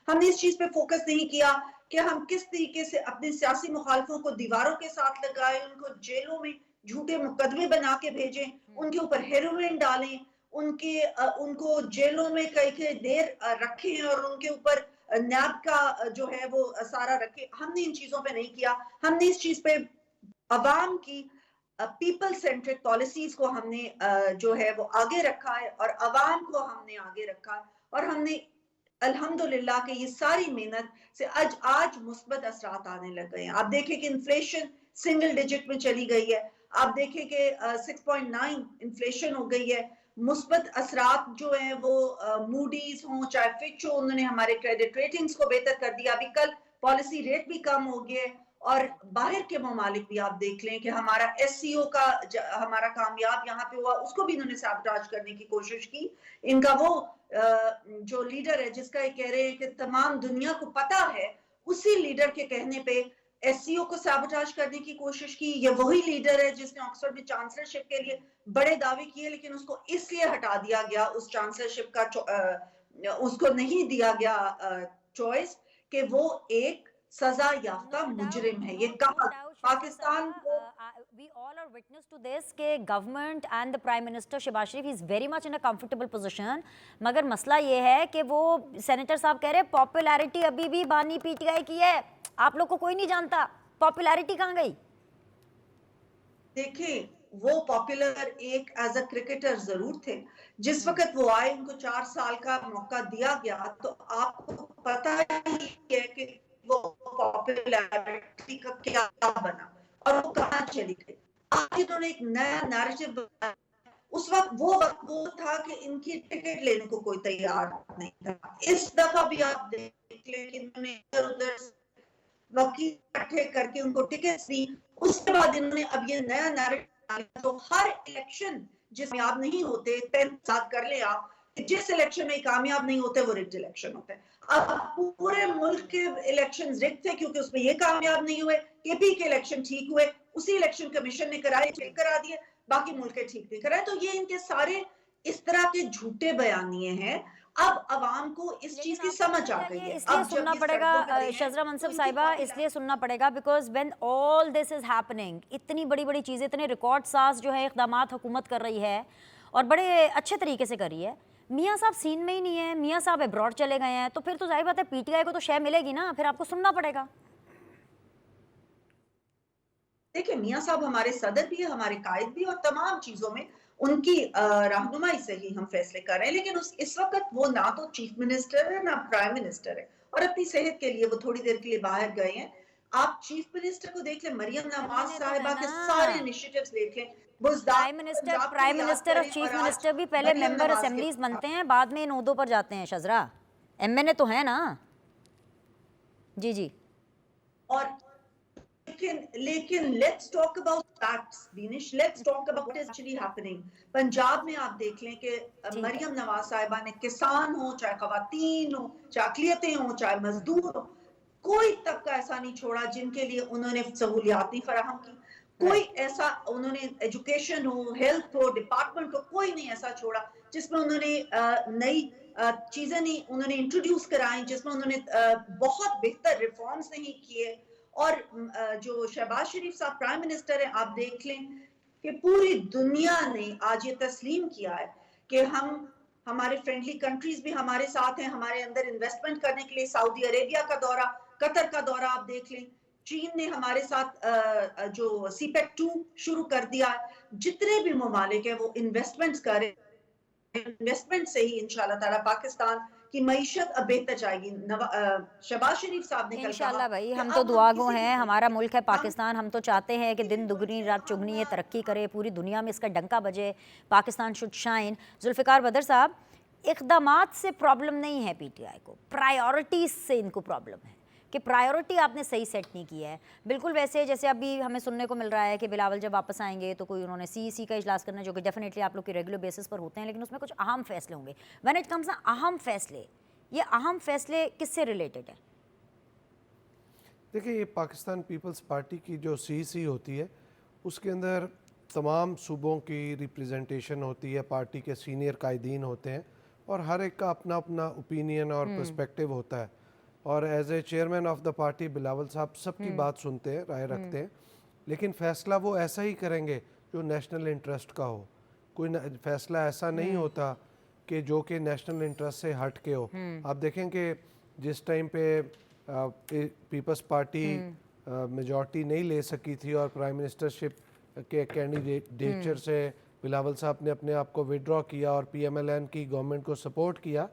हमने इस चीज पे फोकस नहीं किया कि हम किस तरीके से अपने सियासी मुखालफों को दीवारों के साथ लगाएं, उनको जेलों में झूठे मुकदमे बना के भेजें, उनके ऊपर हेरोइन डालें, उनको जेलों में कई देर रखें और उनके ऊपर नैब का जो है वो सारा रखे। हमने इन चीजों पे नहीं किया। हमने इस चीज पे अवाम की पीपल सेंट्रिक पॉलिसीज को हमने जो है वो आगे रखा है, और अवाम को हमने आगे रखा है, और हमने अल्हम्दुलिल्लाह कि ये सारी मेहनत से आज मुस्बत असरात आने लग गए हैं। आप देखें कि इन्फ्लेशन सिंगल डिजिट में चली गई है। आप देखें कि 6.9 इन्फ्लेशन हो गई है। मुस्बत असरात जो है वो मूडीज हो चाहे फिच हो, उन्होंने हमारे क्रेडिट रेटिंग्स को बेहतर कर दिया। अभी कल पॉलिसी रेट भी कम हो गया है, और बाहर के ममालिक भी आप देख लें कि हमारा SCO का हमारा कामयाब यहाँ पे हुआ, उसको भी इन्होंने साबराज करने की कोशिश की। इनका वो जो लीडर है जिसका ये कह रहे हैं कि तमाम दुनिया को पता है, उसी लीडर के कहने पे SCO को साबोटाज करने की कोशिश की। ये वही लीडर है जिसने ऑक्सफोर्ड में चांसलरशिप के लिए बड़े दावे किए, लेकिन उसको इसलिए हटा दिया गया उस चांसलरशिप का उसको नहीं दिया गया चॉइस कि वो एक सजा याफ्ता No doubt, मुजरिम है। ये no कहा doubt, Shazia पाकिस्तान Saiba, को। we all are witness to this कि government and the Prime Minister Shehbaz Sharif is very much in a comfortable position. मगर मसला ये है कि वो सेनेटर साहब कह रहे हैं पॉपुलैरिटी अभी भी बानी पीटीआई की है, आप लोग को कोई नहीं जानता, पॉपुलैरिटी कहाँ गई? देखिए, वो पॉपुलर एक एज अ क्रिकेटर जरूर थे। जिस वक्त वो आए, उनको 4 साल का मौका दिया गया, तो आपको पता ही है कि वो पॉपुलैरिटी का क्या बना और वो कहाँ चली गई। आज इन्होंने एक नया नैरेटिव बनाया। उस वक्त वो था कि इनकी टिकट लेने को कोई तैयार नहीं था। इस दफा भी आप देख लें कि इन्होंने इधर उधर वकील इकट्ठे करके उनको टिकट दी। उसके बाद इन्होंने अब ये नया नैरेटिव, तो हर इलेक्शन जिसमें आप नहीं होते, 10 साथ कर ले आप, जिस इलेक्शन में कामयाब नहीं होते वो रिग्ड इलेक्शन होते हैं। अब पूरे मुल्क के इलेक्शन रिग्ड थे क्योंकि उसमें ये कामयाब नहीं हुए। केपी के इलेक्शन ठीक हुए, उसी इलेक्शन कमीशन ने कराए, ठीक करा दिए, बाकी मुल्क के ठीक नहीं कराए। तो ये इनके सारे इस तरह के झूठे बयानिए हैं। अब अवाम को इस चीज की समझ आ गई है। इसलिए अब सुनना जब ये पड़ेगा सड़कों पे गए हैं, शजरा तो मनसब इनकी साहिबा, popularity- इसलिए सुनना पड़ेगा because when all this is happening, इतनी बड़ी बड़ी चीज़ें, इतने रिकॉर्ड साज जो है इक़दामात हुकूमत कर रही है और बड़े अच्छे तरीके से कर रही है, मियाँ साहब सीन में ही नहीं है, मियाँ साहब अब्रॉड चले गए हैं, तो फिर तो जाहिर बात है पीटीआई को तो शय मिलेगी ना, फिर आपको सुनना पड़ेगा। देखिए, मियाँ साहब हमारे सदर भी है, हमारे कायद भी, और तमाम चीजों में उनकी रहनुमाई से ही हम फैसले कर रहे हैं। लेकिन इस वक्त वो ना तो चीफ मिनिस्टर है ना प्राइम मिनिस्टर है, और अपनी सेहत के लिए वो थोड़ी देर के लिए बाहर गए हैं। आप चीफ मिनिस्टर को देख लें, मरियम नवाज साहिबा के सारे इनिशिएटिव्स देख लें। प्राइम मिनिस्टर और चीफ मिनिस्टर भी पहले मेंबर असेंबलीज बनते हैं, बाद में इन ओहदों पर जाते हैं। शजरा एमएनए तो है ना। जी जी। और लेकिन let's talk about facts Beenish, let's talk about what is actually happening. Punjab में आप देख लें कि मरियम नवाज साहिबा ने, किसान हो चाहे खवातीन हो, चाहे अक़लियतें हो चाहे मजदूर हो, कोई तबका ऐसा नहीं छोड़ा जिनके लिए उन्होंने सहूलियात नहीं फराहम की। कोई ऐसा, उन्होंने एजुकेशन हो, हेल्थ हो, डिपार्टमेंट हो, कोई नहीं ऐसा छोड़ा जिसमें उन्होंने नई चीजें नहीं उन्होंने इंट्रोड्यूस कराई, जिसमें उन्होंने बहुत बेहतर रिफॉर्म्स नहीं किए। और जो शहबाज शरीफ साहब प्राइम मिनिस्टर हैं, आप देख लें कि पूरी दुनिया ने आज ये तस्लीम किया है कि हमारे फ्रेंडली कंट्रीज भी हमारे साथ हैं, हमारे अंदर इन्वेस्टमेंट करने के लिए। सऊदी अरेबिया का दौरा, कतर का दौरा आप देख लें, चीन ने हमारे साथ जो सीपेक 2 शुरू कर दिया है। जितने भी ममालिक हैं वो इन्वेस्टमेंट्स करें, इन्वेस्टमेंट से ही इंशाल्लाह ताला पाकिस्तान की मईशत अब बेहतर जाएगी। शहबाज शरीफ साहब ने इंशाल्लाह भाई, हम तो दुआगो हैं, हमारा मुल्क है पाकिस्तान, हम तो चाहते हैं कि दिन दुगनी रात चुगनी ये तरक्की करे, पूरी दुनिया में इसका डंका बजे, पाकिस्तान शुड शाइन। जुल्फ़िकार बदर साहब, इक़दामात से प्रॉब्लम नहीं है पीटीआई को, प्रायोरिटीज़ से इनको प्रॉब्लम है कि प्रायोरिटी आपने सही सेट नहीं की है। बिल्कुल वैसे जैसे अभी हमें सुनने को मिल रहा है कि बिलावल जब वापस आएंगे तो कोई उन्होंने सीईसी का इजलास करना, जो कि डेफिनेटली आप लोग की रेगुलर बेसिस पर होते हैं, लेकिन उसमें कुछ अहम फैसले होंगे। व्हेन इट कम्स ना अहम फैसले, ये अहम फैसले किससे रिलेटेड है? देखिए, ये पाकिस्तान पीपल्स पार्टी की जो सीईसी होती है उसके अंदर तमाम सूबों की रिप्रेजेंटेशन होती है, पार्टी के सीनियर कायदीन होते हैं और हर एक का अपना अपना ओपिनियन और पर्सपेक्टिव होता है। और as a chairman of the party Bilawal साहब सबकी बात सुनते हैं, राय रखते हैं, लेकिन फ़ैसला वो ऐसा ही करेंगे जो नेशनल इंटरेस्ट का हो। कोई फैसला ऐसा नहीं होता कि जो कि नेशनल इंटरेस्ट से हट के हो। आप देखें कि जिस टाइम पे पीपल्स पार्टी मेजॉरिटी नहीं ले सकी थी और प्राइम मिनिस्टरशिप के कैंडिडेचर से बिलावल साहब ने अपने आप को विड्रॉ किया और पीएमएलएन की गवर्नमेंट को सपोर्ट किया,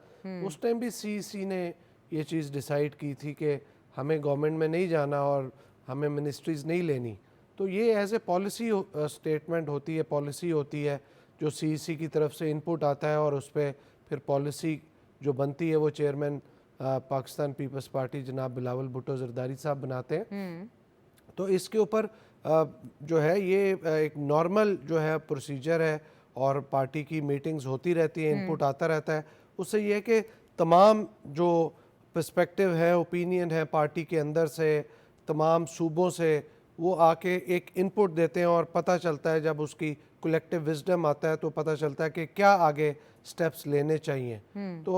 उस टाइम भी सीईसी ने ये चीज़ डिसाइड की थी कि हमें गवर्नमेंट में नहीं जाना और हमें मिनिस्ट्रीज़ नहीं लेनी। तो ये एज ए पॉलिसी स्टेटमेंट होती है, पॉलिसी होती है जो सीईसी की तरफ से इनपुट आता है और उस पर फिर पॉलिसी जो बनती है वो चेयरमैन पाकिस्तान पीपल्स पार्टी जनाब बिलावल भुट्टो जरदारी साहब बनाते हैं। तो इसके ऊपर जो है ये एक नॉर्मल जो है प्रोसीजर है और पार्टी की मीटिंग्स होती रहती हैं, इनपुट आता रहता है। उससे ये है कि तमाम जो पर्सपेक्टिव है, ओपिनियन है पार्टी के अंदर से, तमाम सूबों से, वो आके एक इनपुट देते हैं और पता चलता है जब उसकी कलेक्टिव विजडम आता है तो पता चलता है कि क्या आगे स्टेप्स लेने चाहिए। तो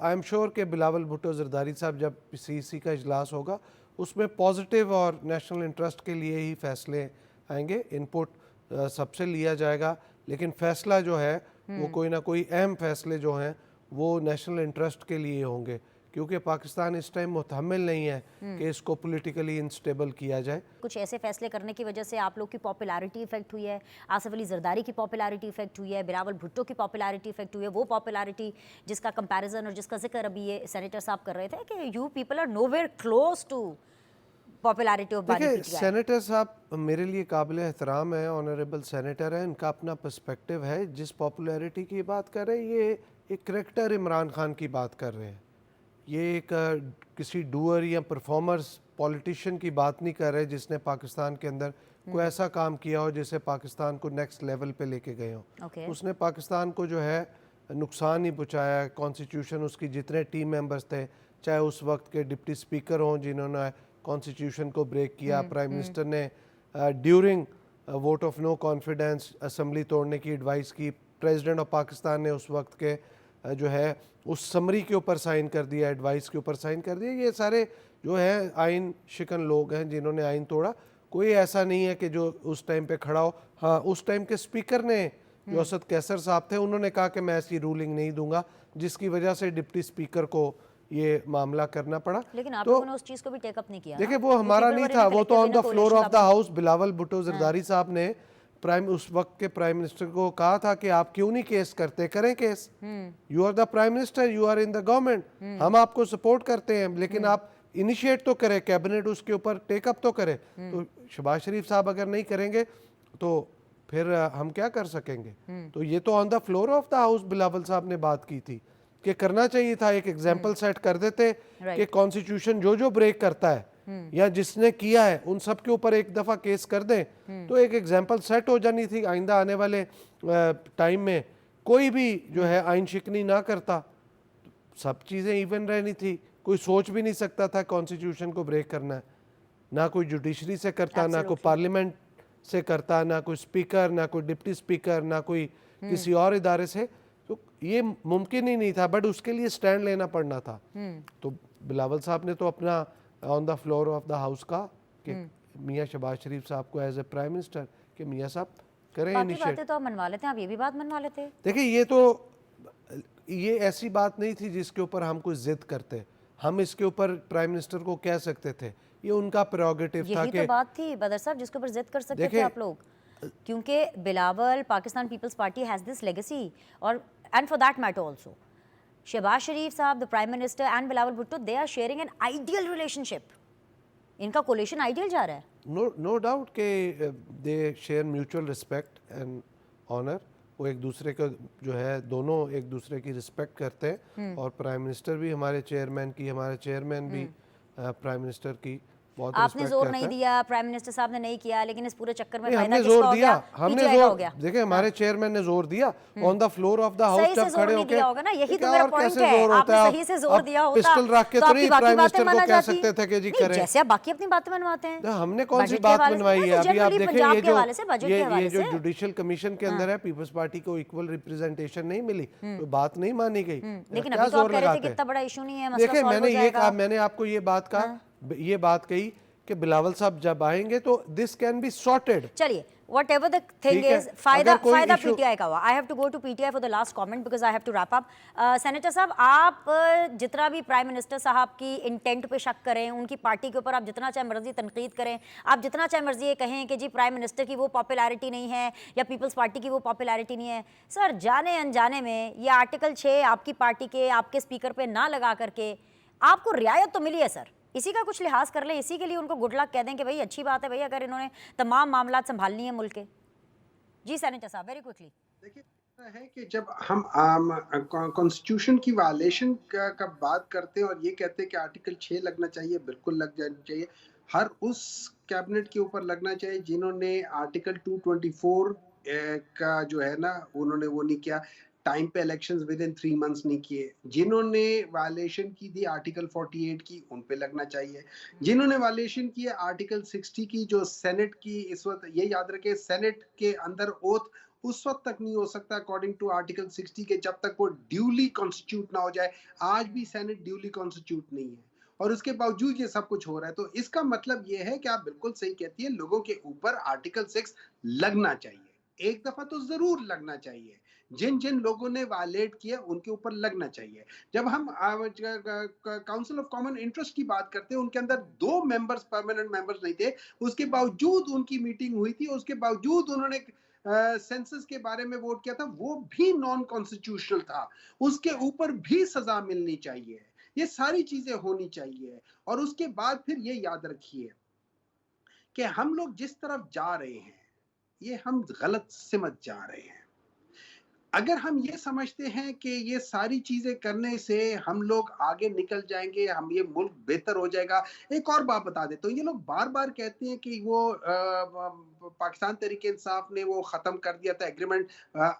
आई एम श्योर कि बिलावल भुट्टो जरदारी साहब जब सीईसी का इजलास होगा उसमें पॉजिटिव और नेशनल इंटरेस्ट के लिए ही फैसले आएंगे। इनपुट सबसे लिया जाएगा, लेकिन फैसला जो है वो कोई ना कोई अहम फैसले जो हैं वो नेशनल इंटरेस्ट के लिए होंगे, क्योंकि पाकिस्तान इस टाइम मुतहम्मिल नहीं है कि इसको पॉलिटिकली इंस्टेबल किया जाए। कुछ ऐसे फैसले करने की वजह से आप लोग की पॉपुलैरिटी इफेक्ट हुई है, आसिफ अली जरदारी की पॉपुलैरिटी इफेक्ट हुई है, बिलावल भुट्टो की पॉपुलैरिटी इफेक्ट हुई है, वो पॉपुलैरिटी जिसका कंपैरिजन और जिसका जिक्र अभी ये सेनेटर साहब कर रहे थे कि you people are nowhere close to popularity of देखिए, सेनेटर साहब मेरे लिए काबिल एहतराम है, ऑनरेबल सेनेटर है, इनका अपना पर्सपेक्टिव है। जिस पॉपुलैरिटी की बात कर रहे हैं ये एक करेक्टर इमरान खान की बात कर रहे हैं, ये एक किसी डूअर या परफॉर्मर्स पॉलिटिशियन की बात नहीं कर रहे जिसने पाकिस्तान के अंदर कोई ऐसा काम किया हो जिसे पाकिस्तान को नेक्स्ट लेवल पे लेके गए हो। उसने पाकिस्तान को जो है नुकसान ही पहुँचाया। कॉन्स्टिट्यूशन उसकी जितने टीम मेंबर्स थे, चाहे उस वक्त के डिप्टी स्पीकर हों जिन्होंने कॉन्स्टिट्यूशन को ब्रेक किया, प्राइम मिनिस्टर ने during vote of no confidence assembly तोड़ने की एडवाइस की, प्रेसिडेंट ऑफ पाकिस्तान ने उस वक्त के जो है उस समरी के ऊपर साइन कर दिया, एडवाइस के ऊपर साइन कर दिया। ये सारे जो है आइन शिकन लोग हैं जिन्होंने आइन तोड़ा। कोई ऐसा नहीं है कि जो उस टाइम पे खड़ा हो। हाँ, उस टाइम के स्पीकर ने जो असद कैसर साहब थे उन्होंने कहा कि मैं ऐसी रूलिंग नहीं दूंगा, जिसकी वजह से डिप्टी स्पीकर को ये मामला करना पड़ा। लेकिन आप लोगों ने उस चीज को भी टेकअप नहीं किया। देखिए, वो हमारा नहीं था, वो तो on the floor of the house Bilawal Bhutto Zardari साहब ने उस वक्त के प्राइम मिनिस्टर को कहा था कि आप क्यों नहीं केस करते, करें case, you are the prime minister, you are in the government, हम आपको सपोर्ट करते हैं, लेकिन आप इनिशिएट तो करें, कैबिनेट उसके ऊपर टेकअप तो करे। तो शहबाज शरीफ साहब अगर नहीं करेंगे तो फिर हम क्या कर सकेंगे। तो ये तो on the floor of the house Bilawal साहब ने बात की थी कि करना चाहिए था, एक एग्जाम्पल सेट कर देते कि कॉन्स्टिट्यूशन जो ब्रेक करता है या जिसने किया है उन सब के ऊपर एक दफा केस कर दें तो एक एग्जाम्पल सेट हो जानी थी। आइंदा आने वाले टाइम में कोई भी जो है आइन शिकनी ना करता, सब चीजें इवन रहनी थी। कोई सोच भी नहीं सकता था कॉन्स्टिट्यूशन को ब्रेक करना है, ना कोई जुडिशरी से करता, ना कोई पार्लियामेंट से करता, ना कोई स्पीकर, ना कोई डिप्टी स्पीकर, ना कोई किसी और इदारे से। तो ये मुमकिन ही नहीं था, बट उसके लिए स्टैंड लेना पड़ना था। तो बिलावल साहब ने तो अपना on the floor of the house का कि मियाँ शहबाज शरीफ साहब को एज ए प्राइम मिनिस्टर कि मियाँ साहब करें इनिशिएट। बातें तो आप मनवा लेते हैं, आप ये भी बात मनवा लेते हैं। देखिए, ये ऐसी बात नहीं थी जिसके ऊपर हम कोई जिद करते। हम इसके ऊपर प्राइम मिनिस्टर को कह सकते थे, ये उनका प्रेरोगेटिव था। यही तो बात थी बदर साहब जिसके ऊपर जिद कर सकते थे आप लोग, क्योंकि Bilawal Pakistan Peoples Party has this legacy, और and for that matter also Shahbaz Sharif साहब the prime minister and Bilawal Bhutto they are sharing an ideal relationship. इनका कोलेशन आइडियल जा रहा है। नो डाउट के they share mutual respect and honour. वो एक दूसरे का जो है दोनों एक दूसरे की रिस्पेक्ट करते हैं, और प्राइम मिनिस्टर भी हमारे चेयरमैन की, हमारे चेयरमैन भी प्राइम मिनिस्टर की बहुत आपने जोर नहीं दिया, प्राइम मिनिस्टर साहब ने नहीं किया, लेकिन इस पूरे चक्कर में फायदा हमने किसका जोर हो दिया, गया? हमने PTI का हो जोर गया। देखिए, हमारे चेयरमैन ने जोर दिया on the floor of the house सही से जब जोर खड़े नहीं होके। दिया होगा ना, यही तो क्या मेरा और पॉइंट कैसे है। जोर होता आपने है? सही से जोर दिया होता पिस्टल रख के तो तो आपकी नहीं बाकी प्राइम बातें मिनिस्टर को माना कह जाती। सकते थे कि जी नहीं, करें। जैसे आप बाकी अपनी बातें मनवाते हैं, तो हमने कौन सी बजट के बात हवाले से, मनवाई है? अभी आप जनरली देखिए, पंजाब ये के हवाले से, बजट के हवाले जो से। जुडिशियल कमीशन के अंदर है, पीपल्स पार्टी को इक्वल रिप्रेजेंटेशन नहीं मिली, तो बात नहीं मानी गई। लेकिन क्या अभी तो आप जोर कह रहे थे लगाते कि हैं? इतना बड़ा इशू नहीं है, मसला देखिए, सॉल्व हो मैंने ये जाएगा। कहा, मैंने आपको ये बात कही कि बिलावल साहब जब आएंगे तो दिस कैन बी सॉर्टेड। चलिए, whatever the thing ठीक है, is, फायदा अगर कोई issue- PTI का हुआ। I have to go to PTI for the last comment because I have to wrap up. Senator साहब, आप जितना भी प्राइम मिनिस्टर साहब की इंटेंट पे शक करें, उनकी पार्टी के ऊपर आप जितना चाहे मर्जी तनकीद करें, आप जितना चाहे मर्जी ये कहें कि जी प्राइम मिनिस्टर की वो पॉपुलैरिटी नहीं है या पीपल्स पार्टी की वो पॉपुलैरिटी नहीं है, सर जाने अनजाने में ये आर्टिकल 6 आपकी पार्टी के आपके स्पीकर पे ना लगा करके आपको रियायत तो मिली है सर। इसी का कुछ लिहाज कर लें, इसी के लिए उनको गुड लक कह दें कि भाई अच्छी बात है भाई अगर इन्होंने तमाम मामला संभालनी है मुल्क के। जी सेनेटर साहब, वेरी क्विकली। देखिए, है कि जब हम कॉन्स्टिट्यूशन की वायलेशन का बात करते हैं और ये कहते हैं कि आर्टिकल 6 लगना चाहिए, बिल्कुल लग जाना चाहिए। हर उस कैबिनेट के ऊपर लगना चाहिए जिन्होंने आर्टिकल 224 का जो है ना, उन्होंने वो नहीं किया, टाइम पे इलेक्शंस विद इन 3 मंथ्स नहीं किए। जिन्होंने वायलेशन की थी आर्टिकल 48 की, उन पे लगना चाहिए। जिन्होंने वायलेशन की है आर्टिकल 60 की, जो सेनेट की इस वक्त, ये याद रखें, सेनेट के अंदर ओथ उस वक्त तक नहीं हो सकता अकॉर्डिंग टू आर्टिकल 60 के, जब तक वो ड्यूली कॉन्स्टिट्यूट ना हो जाए। आज भी सेनेट ड्यूली कॉन्स्टिट्यूट नहीं है और उसके बावजूद ये सब कुछ हो रहा है। तो इसका मतलब ये है कि आप बिल्कुल सही कहती है, लोगों के ऊपर आर्टिकल 6 लगना चाहिए, एक दफा तो जरूर लगना चाहिए। जिन जिन लोगों ने वायलेट किया उनके ऊपर लगना चाहिए। जब हम काउंसिल ऑफ कॉमन इंटरेस्ट की बात करते हैं, उनके अंदर 2 मेंबर्स परमानेंट मेंबर्स नहीं थे, उसके बावजूद उनकी मीटिंग हुई थी, उसके बावजूद उन्होंने सेंसस के बारे में वोट किया था, वो भी नॉन कॉन्स्टिट्यूशनल था, उसके ऊपर भी सजा मिलनी चाहिए। ये सारी चीजें होनी चाहिए। और उसके बाद फिर ये याद रखिए कि हम लोग जिस तरफ जा रहे हैं, ये हम गलत सिमत जा रहे हैं। अगर हम ये समझते हैं कि ये सारी चीजें करने से हम लोग आगे निकल जाएंगे, हम ये मुल्क बेहतर हो जाएगा। एक और बात बता देता हूँ, ये लोग बार बार कहते हैं कि वो पाकिस्तान तहरीक इंसाफ ने वो खत्म कर दिया था एग्रीमेंट,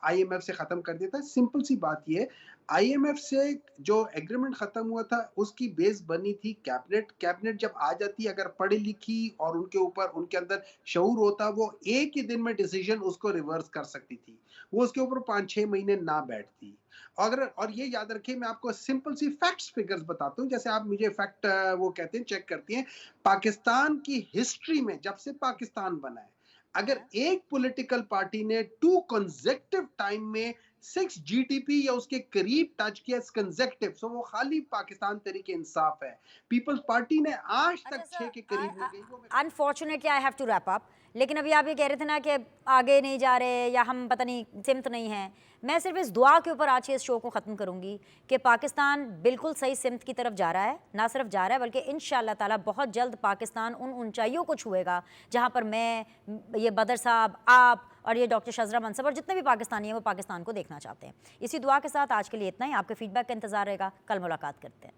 IMF से खत्म कर दिया था। सिंपल सी बात ये, IMF से जो एग्रीमेंट खत्म हुआ था उसकी बेस बनी थी कैबिनेट जब आ जाती, अगर पढ़ी लिखी और उनके ऊपर उनके अंदर शऊर होता, वो एक ही दिन में डिसीजन उसको रिवर्स कर सकती थी, वो उसके ऊपर 5-6 महीने ना बैठती। अगर, और ये याद रखिए, मैं आपको सिंपल सी फैक्ट्स फिगर्स बताता हूँ, जैसे आप मुझे फैक्ट वो कहते हैं चेक करती हैं। पाकिस्तान की हिस्ट्री में जब से पाकिस्तान बना है, अगर एक पॉलिटिकल पार्टी ने 2 कंसेक्टिव टाइम में 6 GDP या उसके करीब टच किया कंसेक्टिव, सो वो खाली पाकिस्तान तहरीक इंसाफ है। पीपल्स पार्टी ने आज तक 6 के करीब नहीं गई। Unfortunately I have to wrap up. लेकिन अभी आप ये कह रहे थे ना कि आगे नहीं जा रहे या हम पता नहीं सिमत नहीं हैं, मैं सिर्फ इस दुआ के ऊपर आज के इस शो को ख़त्म करूंगी कि पाकिस्तान बिल्कुल सही सिमत की तरफ जा रहा है, ना सिर्फ जा रहा है बल्कि इंशाअल्लाह ताला बहुत जल्द पाकिस्तान उन ऊंचाइयों को छुएगा जहां पर मैं, ये बदर साहब, आप और ये डॉक्टर शजरा मनसब और जितने भी पाकिस्तानी हैं वो पाकिस्तान को देखना चाहते हैं। इसी दुआ के साथ आज के लिए इतना ही। आपके फीडबैक का इंतज़ार रहेगा, कल मुलाकात करते हैं।